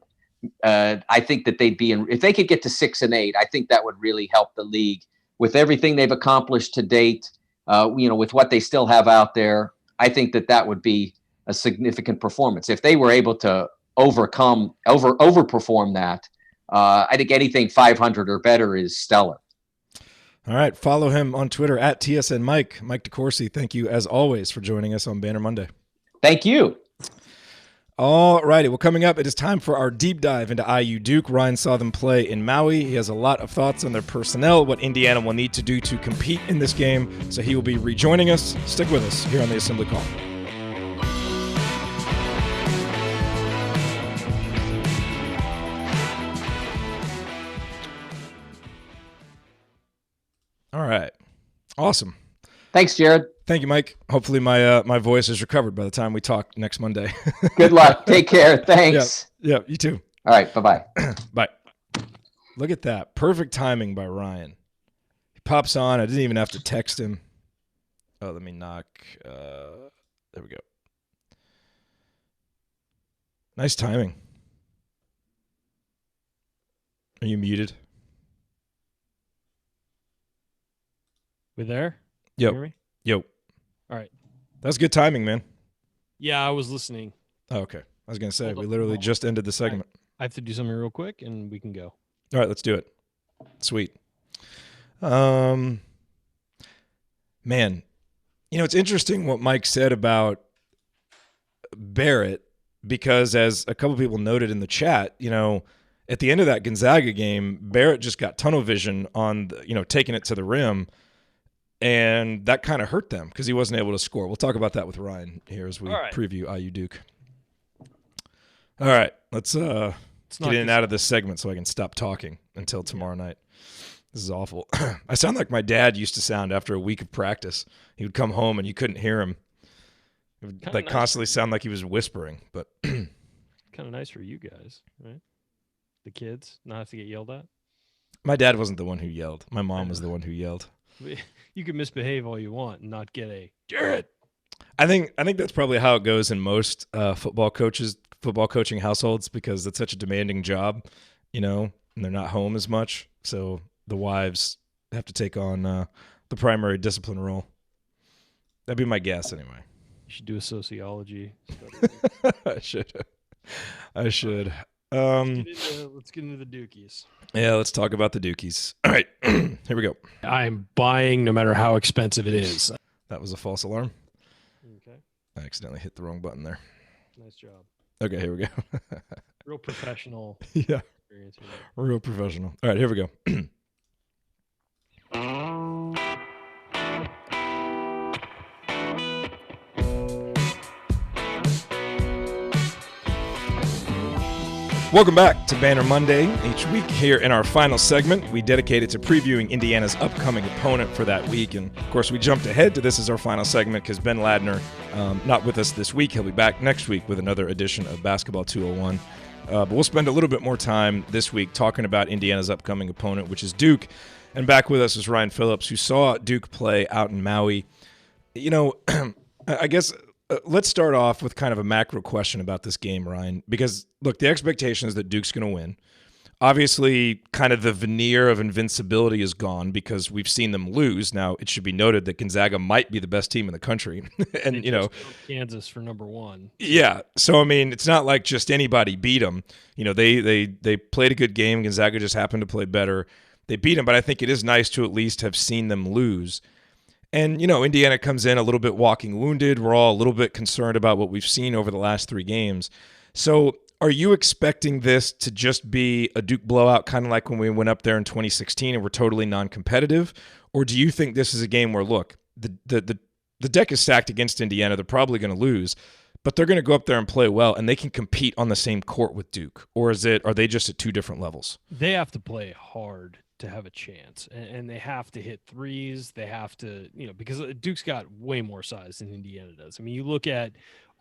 I think that they'd be in. If they could get to 6-8, I think that would really help the league with everything they've accomplished to date. With what they still have out there, I think that would be a significant performance if they were able to overperform that. I think anything 500 or better is stellar. All right. Follow him on Twitter at TSN Mike DeCourcy. Thank you, as always, for joining us on Banner Monday. Thank you. All righty. Well, coming up, it is time for our deep dive into IU Duke. Ryan saw them play in Maui. He has a lot of thoughts on their personnel, what Indiana will need to do to compete in this game. So he will be rejoining us. Stick with us here on the Assembly Call. All right. Awesome. Thanks, Jerod. Thank you, Mike. Hopefully my voice is recovered by the time we talk next Monday. Good luck. Take care. Thanks. Yeah, you too. All right. Bye-bye. Bye. Look at that. Perfect timing by Ryan. He pops on. I didn't even have to text him. Oh, let me knock. There we go. Nice timing. Are you muted? We there? Yep. You hear me? Yo. All right. That's good timing, man. Yeah, I was listening. Oh, okay. I was going to say, we literally just ended the segment. I have to do something real quick, and we can go. All right, let's do it. Sweet. Man, it's interesting what Mike said about Barrett, because as a couple people noted in the chat, at the end of that Gonzaga game, Barrett just got tunnel vision on, taking it to the rim, and that kind of hurt them because he wasn't able to score. We'll talk about that with Ryan here as we preview IU Duke. All right, let's get in and out of this segment so I can stop talking until tomorrow night. This is awful. I sound like my dad used to sound after a week of practice. He would come home and you couldn't hear him. It would constantly sound like he was whispering. But kind of nice for you guys, right? The kids not have to get yelled at. My dad wasn't the one who yelled. My mom was the one who yelled. You can misbehave all you want and not get a Jerod. I think that's probably how it goes in most football coaching households, because it's such a demanding job, and they're not home as much. So the wives have to take on the primary discipline role. That'd be my guess anyway. You should do a sociology study. I should. Let's get into the Dukies. Yeah, let's talk about the Dukies. All right, here we go. I'm buying no matter how expensive it is. That was a false alarm. Okay. I accidentally hit the wrong button there. Nice job. Okay, here we go. Real professional. Yeah. Experience here. Real professional. All right, here we go. Welcome back to Banner Monday. Each week here in our final segment, we dedicate it to previewing Indiana's upcoming opponent for that week. And, of course, we jumped ahead to this as our final segment because Ben Ladner, not with us this week. He'll be back next week with another edition of Basketball 201. But we'll spend a little bit more time this week talking about Indiana's upcoming opponent, which is Duke. And back with us is Ryan Phillips, who saw Duke play out in Maui. I guess let's start off with kind of a macro question about this game, Ryan, because, look, the expectation is that Duke's going to win. Obviously, kind of the veneer of invincibility is gone because we've seen them lose. Now, it should be noted that Gonzaga might be the best team in the country. And, Kansas for number one. Yeah. So, I mean, it's not like just anybody beat them. They played a good game. Gonzaga just happened to play better. They beat them, but I think it is nice to at least have seen them lose. And, Indiana comes in a little bit walking wounded. We're all a little bit concerned about what we've seen over the last 3 games. So are you expecting this to just be a Duke blowout, kind of like when we went up there in 2016 and we're totally non-competitive? Or do you think this is a game where, look, the deck is stacked against Indiana. They're probably going to lose, but they're going to go up there and play well, and they can compete on the same court with Duke? Or are they just at 2 different levels? They have to play hard to have a chance, and they have to hit threes. They have to, because Duke's got way more size than Indiana does. I mean, you look at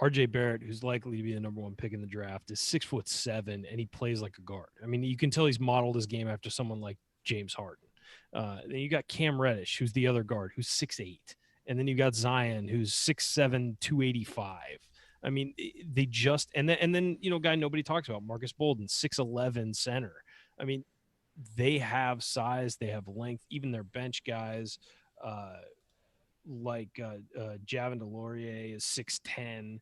RJ Barrett, who's likely to be the number 1 pick in the draft, is 6'7", and he plays like a guard. I mean, you can tell he's modeled his game after someone like James Harden. Then you got Cam Reddish, who's the other guard, who's 6'8", and then you got Zion, who's 6'7", 285. I mean, they just and then guy nobody talks about, Marcus Bolden, 6'11" center. I mean, they have size, they have length. Even their bench guys, like Javin DeLaurier is 6'10".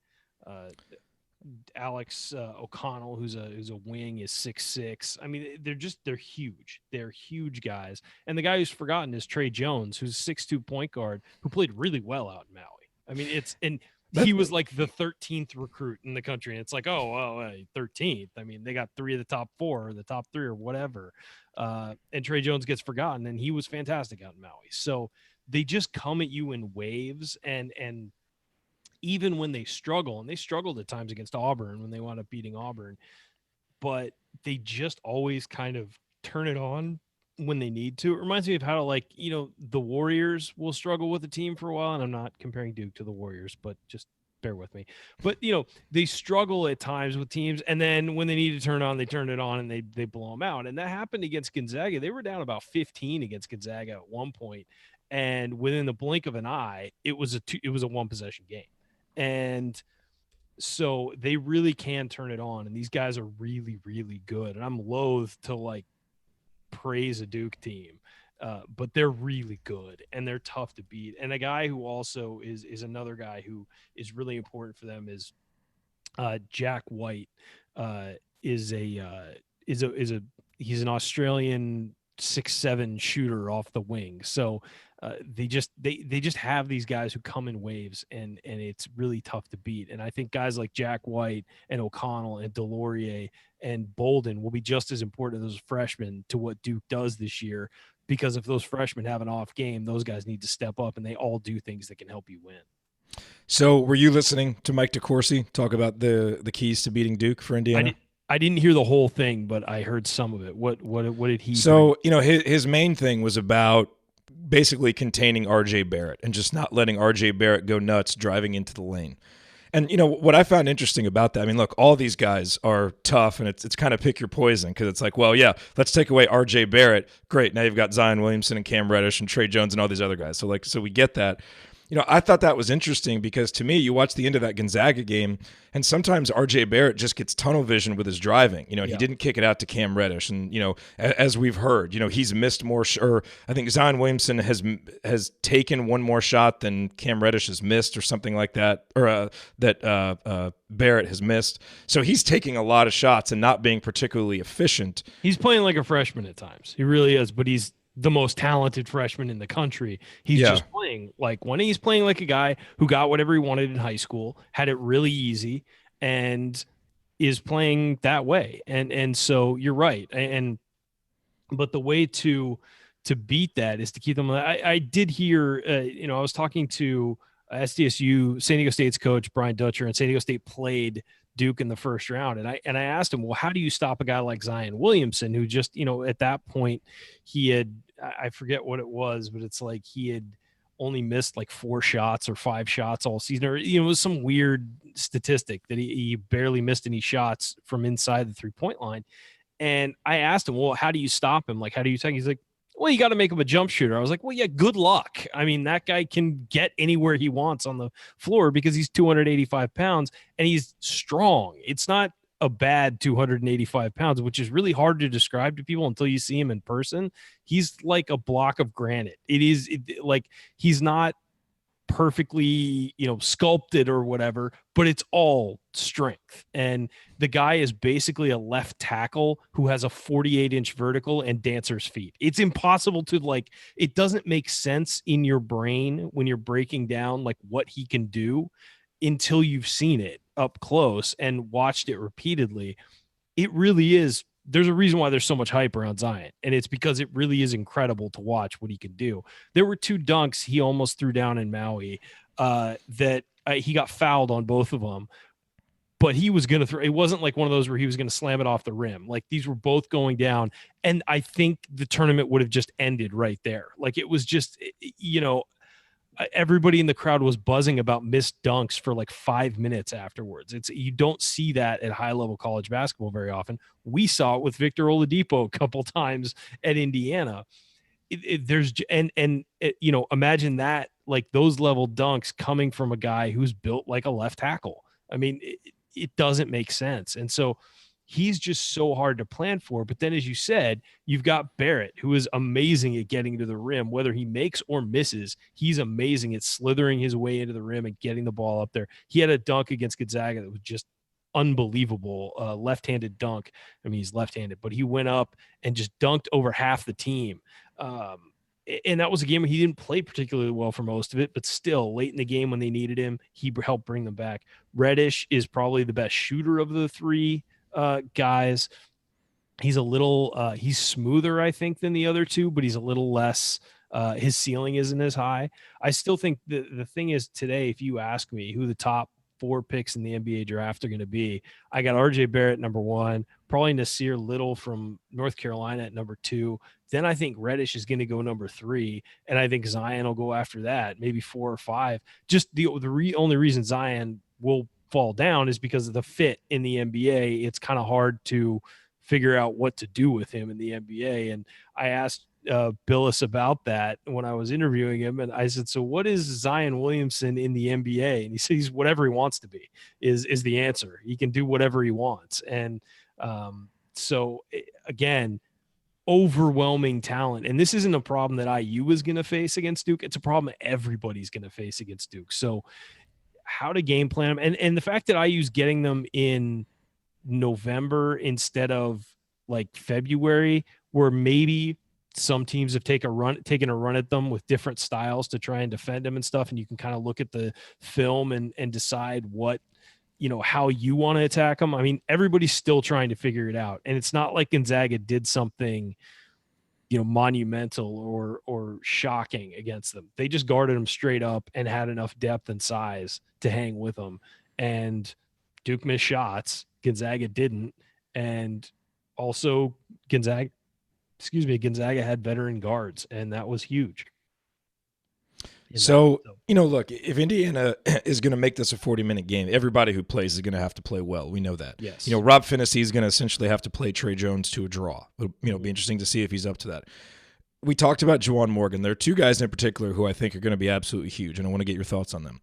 Alex O'Connell, who's a wing, is 6'6". I mean, they're huge. They're huge guys. And the guy who's forgotten is Trey Jones, who's a 6'2" point guard who played really well out in Maui. I mean, he was like the 13th recruit in the country. And it's like, 13th. I mean, they got 3 of the top 4 or the top 3 or whatever. And Trey Jones gets forgotten, and he was fantastic out in Maui. So they just come at you in waves, and even when they struggle, and they struggled at times against Auburn when they wound up beating Auburn, but they just always kind of turn it on when they need to. It reminds me of how, like, the Warriors will struggle with a team for a while, and I'm not comparing Duke to the Warriors, but just bear with me. But, they struggle at times with teams, and then when they need to turn it on, they turn it on, and they blow them out. And that happened against Gonzaga. They were down about 15 against Gonzaga at one point, and within the blink of an eye, it was a one possession game. And so they really can turn it on, and these guys are really, really good. And I'm loath to like praise a Duke team, but they're really good and they're tough to beat. And a guy who also is another guy who is really important for them is Jack White. He's an Australian 6'7" shooter off the wing. So they just have these guys who come in waves, and it's really tough to beat. And I think guys like Jack White and O'Connell and Delorier and Bolden will be just as important as those freshmen to what Duke does this year, because if those freshmen have an off game, those guys need to step up, and they all do things that can help you win. So were you listening to Mike DeCourcy talk about the keys to beating Duke for Indiana? I didn't hear the whole thing, but I heard some of it. What did he So, bring? His main thing was about basically containing RJ Barrett and just not letting RJ Barrett go nuts driving into the lane. And, what I found interesting about that, I mean, look, all these guys are tough, and it's kind of pick your poison, because it's like, well, yeah, let's take away RJ Barrett. Great. Now you've got Zion Williamson and Cam Reddish and Trey Jones and all these other guys. So we get that. I thought that was interesting, because to me, you watch the end of that Gonzaga game, and sometimes RJ Barrett just gets tunnel vision with his driving. He didn't kick it out to Cam Reddish, and as we've heard, he's missed more. Or I think Zion Williamson has taken one more shot than Cam Reddish has missed, or something like that, or that Barrett has missed. So he's taking a lot of shots and not being particularly efficient. He's playing like a freshman at times. He really is, but he's the most talented freshman in the country. He's just playing like he's playing like a guy who got whatever he wanted in high school, had it really easy, and is playing that way. And so you're right. But the way to beat that is to keep them. I did hear, I was talking to SDSU, San Diego State's coach, Brian Dutcher, and San Diego State played Duke in the first round. And I asked him, well, how do you stop a guy like Zion Williamson, who just, at that point he had, I forget what it was, but it's like he had only missed like 4 shots or 5 shots all season, or, it was some weird statistic that he barely missed any shots from inside the 3-point line. And I asked him, well, how do you stop him? Like, how do you take? He's like, well, you got to make him a jump shooter. I was like, well, yeah, good luck. I mean, that guy can get anywhere he wants on the floor because he's 285 pounds and he's strong. It's not a bad 285 pounds, which is really hard to describe to people until you see him in person. He's like a block of granite. Like he's not perfectly, sculpted or whatever, but it's all strength. And the guy is basically a left tackle who has a 48-inch vertical and dancer's feet. It's impossible to it doesn't make sense in your brain when you're breaking down like what he can do until you've seen it up close and watched it repeatedly. It really is. There's a reason why there's so much hype around Zion, and it's because it really is incredible to watch what he can do. There were 2 dunks he almost threw down in Maui that he got fouled on both of them, but he was going to throw. It wasn't like one of those where he was going to slam it off the rim. Like these were both going down, and I think the tournament would have just ended right there. Like it was just, everybody in the crowd was buzzing about missed dunks for like 5 minutes afterwards. You don't see that at high level college basketball very often. We saw it with Victor Oladipo a couple times at Indiana. Imagine that, like those level dunks coming from a guy who's built like a left tackle. I mean, it doesn't make sense. And so he's just so hard to plan for. But then, as you said, you've got Barrett, who is amazing at getting to the rim, whether he makes or misses. He's amazing at slithering his way into the rim and getting the ball up there. He had a dunk against Gonzaga that was just unbelievable, left-handed dunk. I mean, he's left-handed, but he went up and just dunked over half the team. and that was a game where he didn't play particularly well for most of it, but still late in the game when they needed him, he helped bring them back. Reddish is probably the best shooter of the three guys. He's a little he's smoother, I think, than the other two, but he's a little less his ceiling isn't as high. I still think the thing is today, if you ask me who the top 4 picks in the NBA draft are going to be, I got RJ Barrett number 1, probably Nasir Little from North Carolina at number 2. Then I think Reddish is going to go number 3, and I think Zion will go after that, maybe 4 or 5. Just the only reason Zion will fall down is because of the fit in the NBA. It's kind of hard to figure out what to do with him in the NBA. And I asked Billis about that when I was interviewing him, and I said, so what is Zion Williamson in the NBA? And he said he's whatever he wants to be is the answer. He can do whatever he wants. And so again, overwhelming talent. And this isn't a problem that IU is going to face against Duke. It's a problem that everybody's going to face against Duke. So how to game plan them, and the fact that IU's getting them in November instead of like February, where maybe some teams have taken a run at them with different styles to try and defend them and stuff, and you can kind of look at the film and decide what, how you want to attack them. I mean, everybody's still trying to figure it out, and it's not like Gonzaga did something monumental or shocking against them. They just guarded them straight up and had enough depth and size to hang with them. And Duke missed shots, Gonzaga didn't. And also Gonzaga had veteran guards, and that was huge. So, look, if Indiana is going to make this a 40-minute game, everybody who plays is going to have to play well. We know that. Yes. Rob Finney is going to essentially have to play Trey Jones to a draw. It'll be interesting to see if he's up to that. We talked about Juwan Morgan. There are 2 guys in particular who I think are going to be absolutely huge, and I want to get your thoughts on them.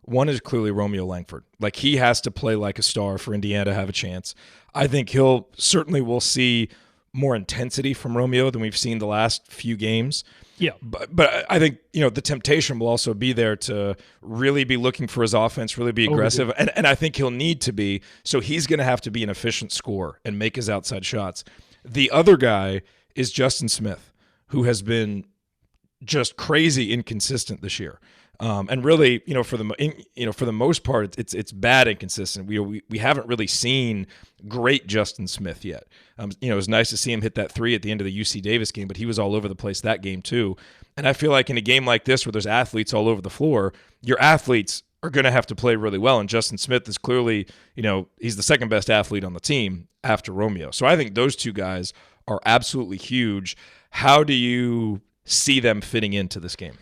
One is clearly Romeo Langford. Like, he has to play like a star for Indiana to have a chance. I think we'll see more intensity from Romeo than we've seen the last few games. Yeah. But I think, the temptation will also be there to really be looking for his offense, really be aggressive. And I think he'll need to be. So he's going to have to be an efficient scorer and make his outside shots. The other guy is Justin Smith, who has been just crazy inconsistent this year. And really, for the most part, it's bad inconsistent. We haven't really seen great Justin Smith yet. It was nice to see him hit that 3 at the end of the UC Davis game, but he was all over the place that game too. And I feel like in a game like this where there's athletes all over the floor, your athletes are going to have to play really well. And Justin Smith is clearly, he's the second best athlete on the team after Romeo. So I think those 2 guys are absolutely huge. How do you see them fitting into this game?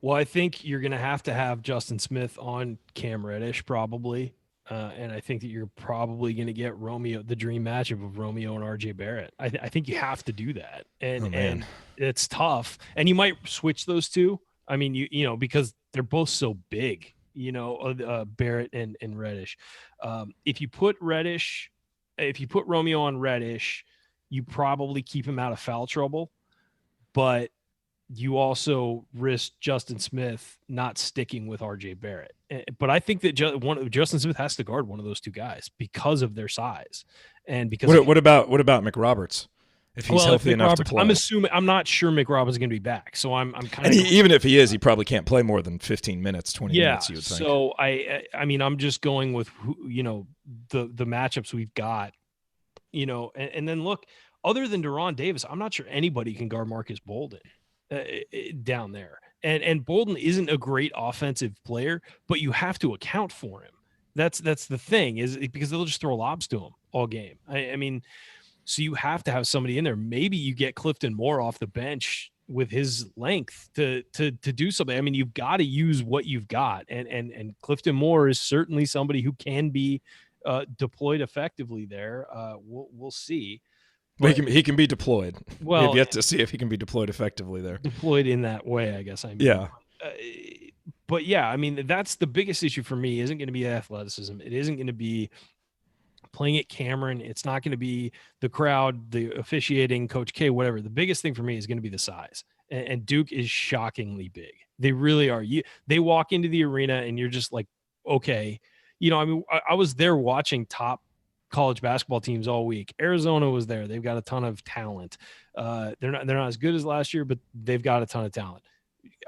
Well, I think you're going to have Justin Smith on Cam Reddish probably. And I think that you're probably going to get Romeo, the dream matchup of Romeo and RJ Barrett. I think you have to do that. And it's tough. And you might switch those 2. I mean, because they're both so big, Barrett and Reddish. If you put Romeo on Reddish, you probably keep him out of foul trouble. But you also risk Justin Smith not sticking with RJ Barrett. But I think that Justin Smith has to guard one of those 2 guys because of their size. And because what about McRoberts? If he's healthy enough to play. I'm not sure McRoberts is going to be back. So I'm kind of, even if he is, he probably can't play more than 15 minutes, 20 minutes, you would think. So I mean, I'm just going with the matchups we've got, and then look, other than Deron Davis, I'm not sure anybody can guard Marcus Bolden down there. And Bolden isn't a great offensive player, but you have to account for him. That's the thing, is because they'll just throw lobs to him all game. I mean, so you have to have somebody in there. Maybe you get Clifton Moore off the bench with his length to do something. I mean, you've got to use what you've got. And Clifton Moore is certainly somebody who can be deployed effectively there. We'll see. But he can be deployed. Well, we've yet to see if he can be deployed effectively there. Deployed in that way, I guess. Yeah. But yeah, I mean, that's the biggest issue for me. Isn't going to be athleticism. It isn't going to be playing at Cameron. It's not going to be the crowd, the officiating, Coach K, whatever. The biggest thing for me is going to be the size. And Duke is shockingly big. They really are. They walk into the arena and you're just like, okay. I mean, I was there watching top college basketball teams all week. Arizona was there. They've got a ton of talent. They're not as good as last year, but they've got a ton of talent.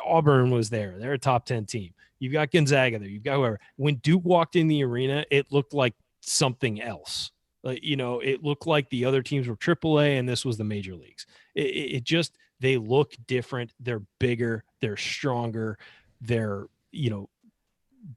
Auburn was there. They're a top 10 team. You've got Gonzaga there. You've got whoever. When Duke walked in the arena, it looked like something else. It looked like the other teams were AAA and this was the major leagues. It just, they look different. They're bigger. They're stronger. They're,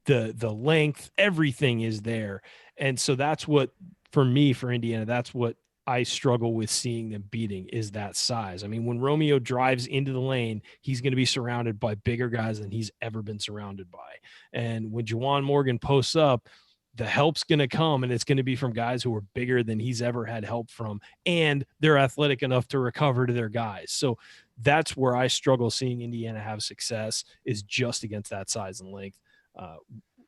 the length, everything is there. And so that's what, for me, for Indiana, that's what I struggle with seeing them beating, is that size. I mean, when Romeo drives into the lane, he's going to be surrounded by bigger guys than he's ever been surrounded by. And when Juwan Morgan posts up, the help's going to come, and it's going to be from guys who are bigger than he's ever had help from, and they're athletic enough to recover to their guys. So that's where I struggle seeing Indiana have success, is just against that size and length.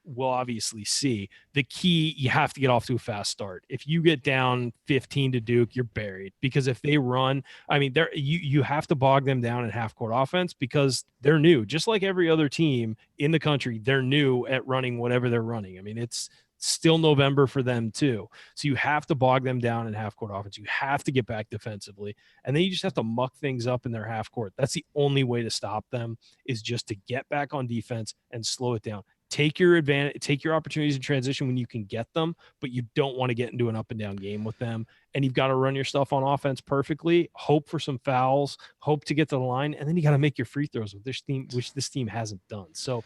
We'll obviously see. The key, you have to get off to a fast start. If you get down 15 to Duke, you're buried, because if they run, I mean, you have to bog them down in half-court offense, because they're new. Just like every other team in the country, they're new at running whatever they're running. I mean, it's still November for them too. So you have to bog them down in half-court offense. You have to get back defensively, and then you just have to muck things up in their half-court. That's the only way to stop them, is just to get back on defense and slow it down. Take your advantage, take your opportunities in transition when you can get them, but you don't want to get into an up and down game with them. And you've got to run your stuff on offense perfectly, hope for some fouls, hope to get to the line, and then you got to make your free throws with this team, which this team hasn't done. So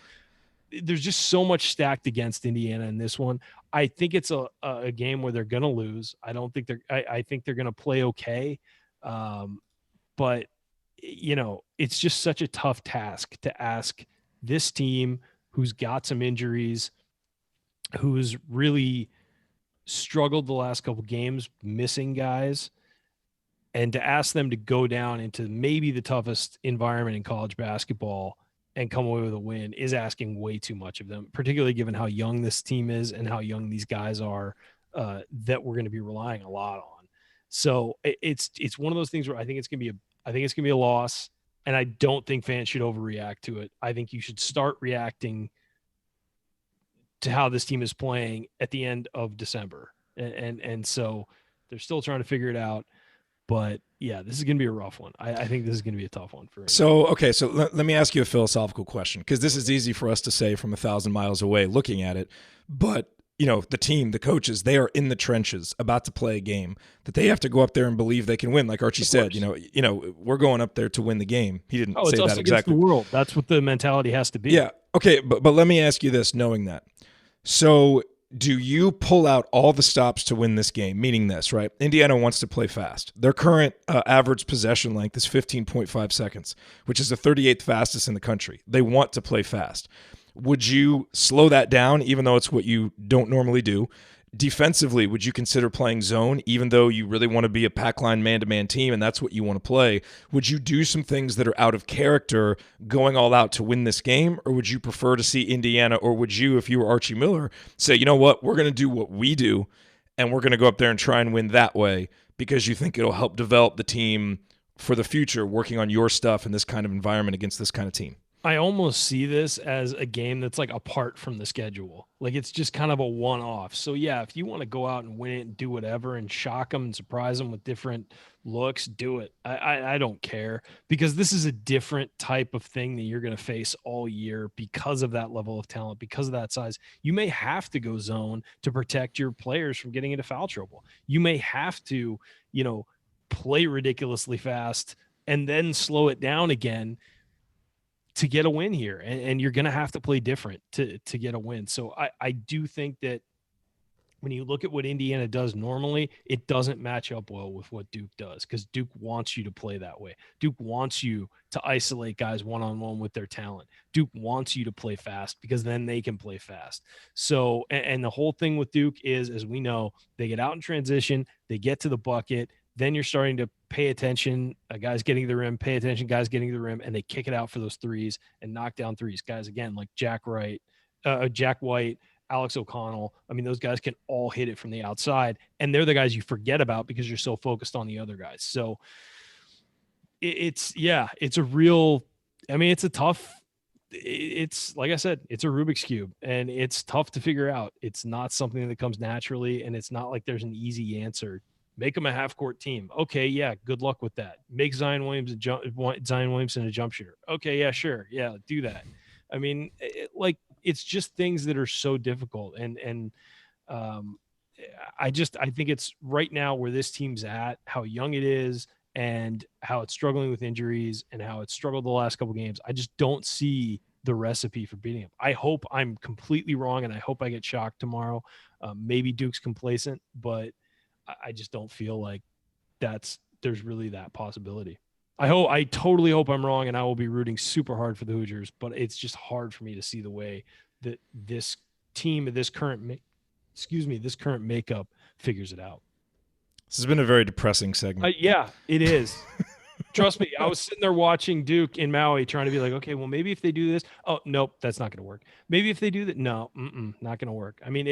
there's just so much stacked against Indiana in this one. I think it's a game where they're going to lose. I think they're going to play okay. But it's just such a tough task to ask this team, who's got some injuries, who's really struggled the last couple games, missing guys, and to ask them to go down into maybe the toughest environment in college basketball and come away with a win is asking way too much of them, particularly given how young this team is and how young these guys are, that we're going to be relying a lot on. So it's one of those things where I think it's going to be a loss. And I don't think fans should overreact to it. I think you should start reacting to how this team is playing at the end of December. And so they're still trying to figure it out. But, yeah, this is going to be a rough one. I think this is going to be a tough one for him. So let me ask you a philosophical question, because this is easy for us to say from 1,000 miles away looking at it. But the team, the coaches, they are in the trenches about to play a game that they have to go up there and believe they can win. Like Archie said, we're going up there to win the game. He didn't say that exactly. The world. That's what the mentality has to be. Yeah. Okay. But let me ask you this, knowing that. So do you pull out all the stops to win this game? Meaning this, right? Indiana wants to play fast. Their current average possession length is 15.5 seconds, which is the 38th fastest in the country. They want to play fast. Would you slow that down, even though it's what you don't normally do? Defensively, would you consider playing zone, even though you really want to be a pack line man-to-man team and that's what you want to play? Would you do some things that are out of character going all out to win this game, or would you prefer to see Indiana, or would you, if you were Archie Miller, say, you know what, we're going to do what we do and we're going to go up there and try and win that way because you think it'll help develop the team for the future, working on your stuff in this kind of environment against this kind of team? I almost see this as a game that's like apart from the schedule. Like it's just kind of a one-off. So yeah, if you want to go out and win it and do whatever and shock them and surprise them with different looks, do it. I don't care, because this is a different type of thing that you're going to face all year because of that level of talent, because of that size. You may have to go zone to protect your players from getting into foul trouble. You may have to, play ridiculously fast and then slow it down again to get a win here. And you're going to have to play different to get a win. So I do think that when you look at what Indiana does normally, it doesn't match up well with what Duke does, because Duke wants you to play that way. Duke wants you to isolate guys one-on-one with their talent. Duke wants you to play fast, because then they can play fast. So, and the whole thing with Duke is, as we know, they get out in transition, they get to the bucket, then you're starting to pay attention, guys getting to the rim, pay attention, guys getting to the rim, and they kick it out for those threes and knock down threes. Guys, again, like Jack White, Alex O'Connell. I mean, those guys can all hit it from the outside, and they're the guys you forget about because you're so focused on the other guys. So it's a tough it's like I said, it's a Rubik's Cube, and it's tough to figure out. It's not something that comes naturally, and it's not like there's an easy answer. Make them a half-court team. Okay, yeah, good luck with that. Make Zion Williamson a jump shooter. Okay, yeah, sure, yeah, do that. I mean, it's just things that are so difficult, and I think it's right now where this team's at, how young it is, and how it's struggling with injuries and how it's struggled the last couple games. I just don't see the recipe for beating them. I hope I'm completely wrong, and I hope I get shocked tomorrow. Maybe Duke's complacent, but I just don't feel like there's really that possibility. I totally hope I'm wrong, and I will be rooting super hard for the Hoosiers, but it's just hard for me to see the way that this team of this current makeup figures it out. This has been a very depressing segment. Yeah, it is. Trust me, I was sitting there watching Duke in Maui trying to be like, okay, well, maybe if they do this, oh, nope, that's not going to work. Maybe if they do that, no, not going to work. I mean,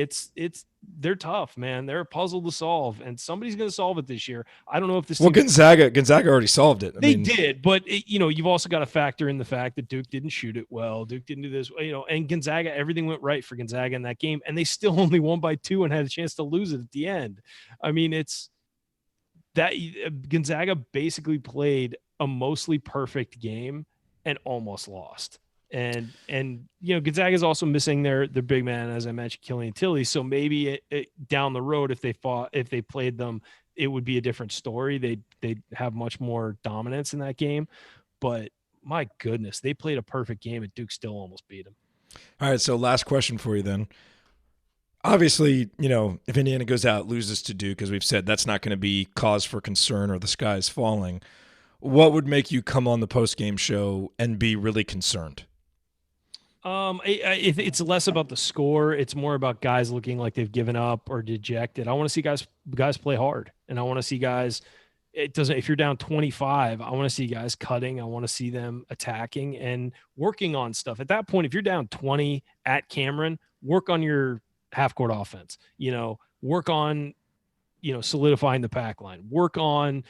they're tough, man. They're a puzzle to solve, and somebody's going to solve it this year. I don't know if this. Well, Gonzaga already solved it. They did, but you've also got to factor in the fact that Duke didn't shoot it well. Duke didn't do this, and Gonzaga, everything went right for Gonzaga in that game, and they still only won by 2 and had a chance to lose it at the end. I mean, it's that Gonzaga basically played a mostly perfect game and almost lost. And Gonzaga is also missing their big man, as I mentioned, Killian Tilly. So maybe down the road, if they played them, it would be a different story. They'd have much more dominance in that game. But my goodness, they played a perfect game, and Duke still almost beat them. All right, so last question for you then. Obviously, if Indiana goes out, loses to Duke, as we've said, that's not going to be cause for concern or the sky is falling. What would make you come on the post-game show and be really concerned? It's less about the score. It's more about guys looking like they've given up or dejected. I want to see guys play hard, and I want to see guys. If you're down 25, I want to see guys cutting. I want to see them attacking and working on stuff. At that point, if you're down 20 at Cameron, work on your half-court offense. Work on, solidifying the pack line. Work on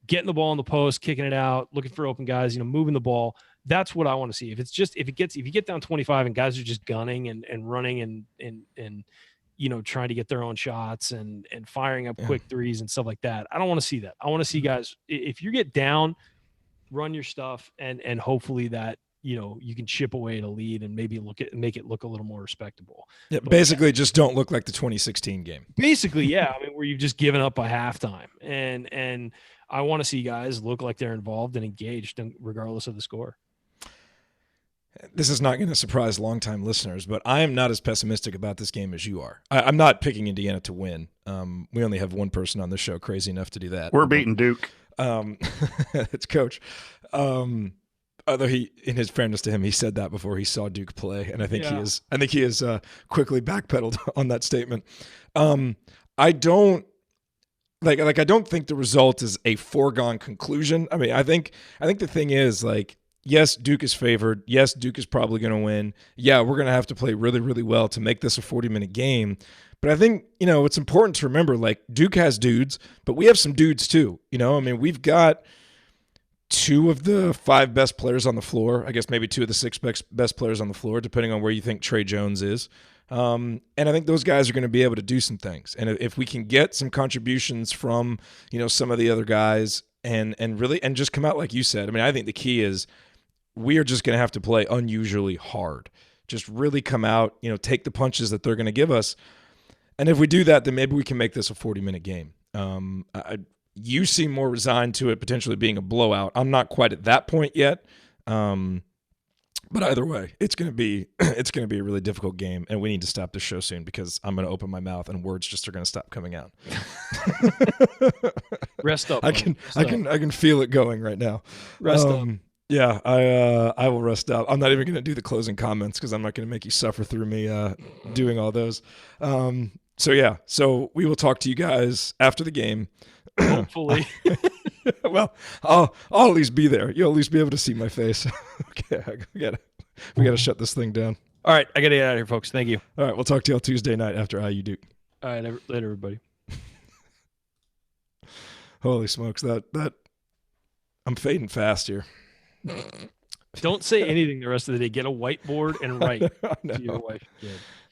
getting the ball in the post, kicking it out, looking for open guys, moving the ball. That's what I want to see. If you get down 25 and guys are just gunning and running and trying to get their own shots and firing up quick threes and stuff like that, I don't want to see that. I want to see guys, if you get down, run your stuff and hopefully that, you can chip away at a lead and maybe make it look a little more respectable. Yeah, basically just don't look like the 2016 game. Basically, yeah. I mean, where you've just given up by halftime. And I want to see guys look like they're involved and engaged regardless of the score. This is not going to surprise longtime listeners, but I am not as pessimistic about this game as you are. I'm not picking Indiana to win. We only have one person on the show crazy enough to do that. We're beating Duke. It's Coach. Although in his fairness to him, he said that before he saw Duke play, and I think he is quickly backpedaled on that statement. I don't think the result is a foregone conclusion. I mean, I think the thing is, yes, Duke is favored. Yes, Duke is probably going to win. Yeah, we're going to have to play really, really well to make this a 40-minute game. But I think, it's important to remember, Duke has dudes, but we have some dudes too. I mean, we've got 2 of the 5 best players on the floor. I guess maybe 2 of the 6 best players on the floor, depending on where you think Trey Jones is. And I think those guys are going to be able to do some things. And if we can get some contributions from, some of the other guys and just come out like you said, I mean, I think the key is we are just going to have to play unusually hard. Just really come out, take the punches that they're going to give us. And if we do that, then maybe we can make this a 40-minute game. You seem more resigned to it potentially being a blowout. I'm not quite at that point yet. But either way, it's going to be a really difficult game, and we need to stop this show soon because I'm going to open my mouth and words just are going to stop coming out. Rest up. I can feel it going right now. Rest up. Yeah, I will rest up. I'm not even going to do the closing comments because I'm not going to make you suffer through me doing all those. So we will talk to you guys after the game. Hopefully. Well, I'll at least be there. You'll at least be able to see my face. Okay, we gotta shut this thing down. All right, I gotta get out of here, folks. Thank you. All right, we'll talk to y'all Tuesday night after IU Duke. All right, later, everybody. Holy smokes, that I'm fading fast here. Don't say anything the rest of the day. Get a whiteboard and write to your wife.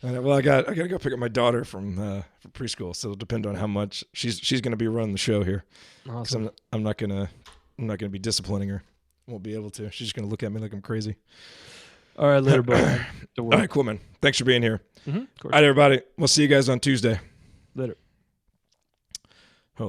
Well, I got to go pick up my daughter from preschool, so it'll depend on how much she's going to be running the show here. Awesome. I'm not gonna be disciplining her. Won't be able to. She's just gonna look at me like I'm crazy. All right, later, bro. All right, cool, man. Thanks for being here. Mm-hmm, all right, everybody. We'll see you guys on Tuesday. Later.